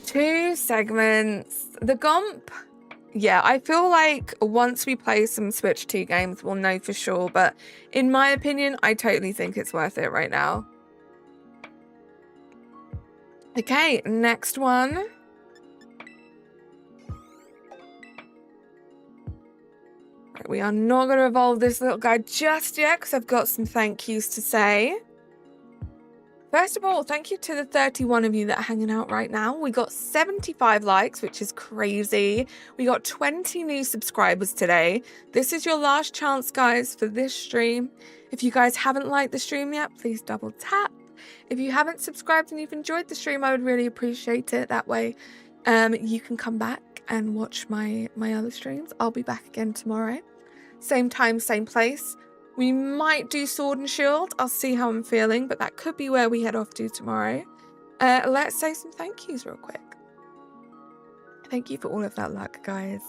Two segments. The Gomp. Yeah, I feel like once we play some Switch 2 games, we'll know for sure. But in my opinion, I totally think it's worth it right now. Okay, next one. Right, we are not going to evolve this little guy just yet because I've got some thank yous to say. First of all, thank you to the 31 of you that are hanging out right now. We got 75 likes, which is crazy. We got 20 new subscribers today. This is your last chance, guys, for this stream. If you guys haven't liked the stream yet, please double tap. If you haven't subscribed and you've enjoyed the stream, I would really appreciate it. That way, you can come back and watch my other streams. I'll be back again tomorrow. Same time, same place. We might do Sword and Shield. I'll see how I'm feeling, but that could be where we head off to tomorrow. Let's say some thank yous real quick. Thank you for all of that luck, guys.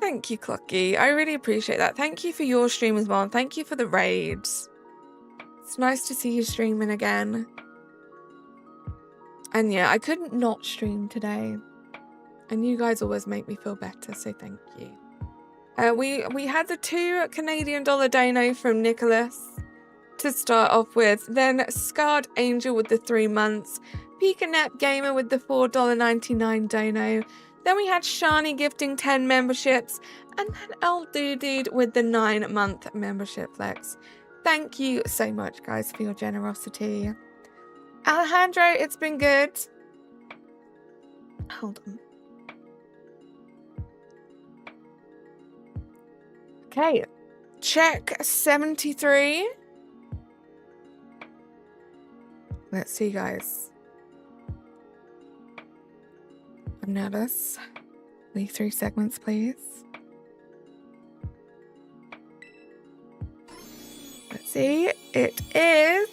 Thank you, Clocky. I really appreciate that. Thank you for your stream as well. And thank you for the raids. It's nice to see you streaming again. And yeah, I couldn't not stream today. And you guys always make me feel better, so thank you. We had the $2 Canadian dono from Nicholas to start off with. Then Scarred Angel with the 3 months. Pikanet Gamer with the $4.99 dono. Then we had Shani gifting 10 memberships. And then El Dude with the 9-month membership flex. Thank you so much, guys, for your generosity. Alejandro, it's been good. Hold on. Okay, check 73. Let's see, guys. I'm nervous. Leave 3 segments, please. Let's see. It is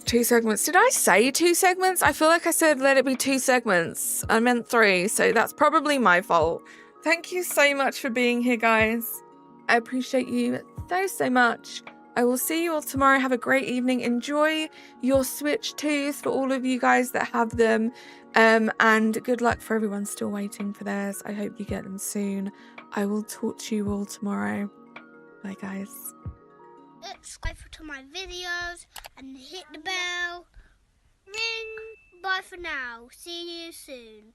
2 segments. Did I say 2 segments? I feel like I said let it be 2 segments. I meant 3, so that's probably my fault. Thank you so much for being here, guys. I appreciate you so much. I will see you all tomorrow. Have a great evening. Enjoy your Switch 2s for all of you guys that have them. And good luck for everyone still waiting for theirs. I hope you get them soon. I will talk to you all tomorrow. Bye, guys.
Subscribe to my videos and hit the bell. Ring. Bye for now. See you soon.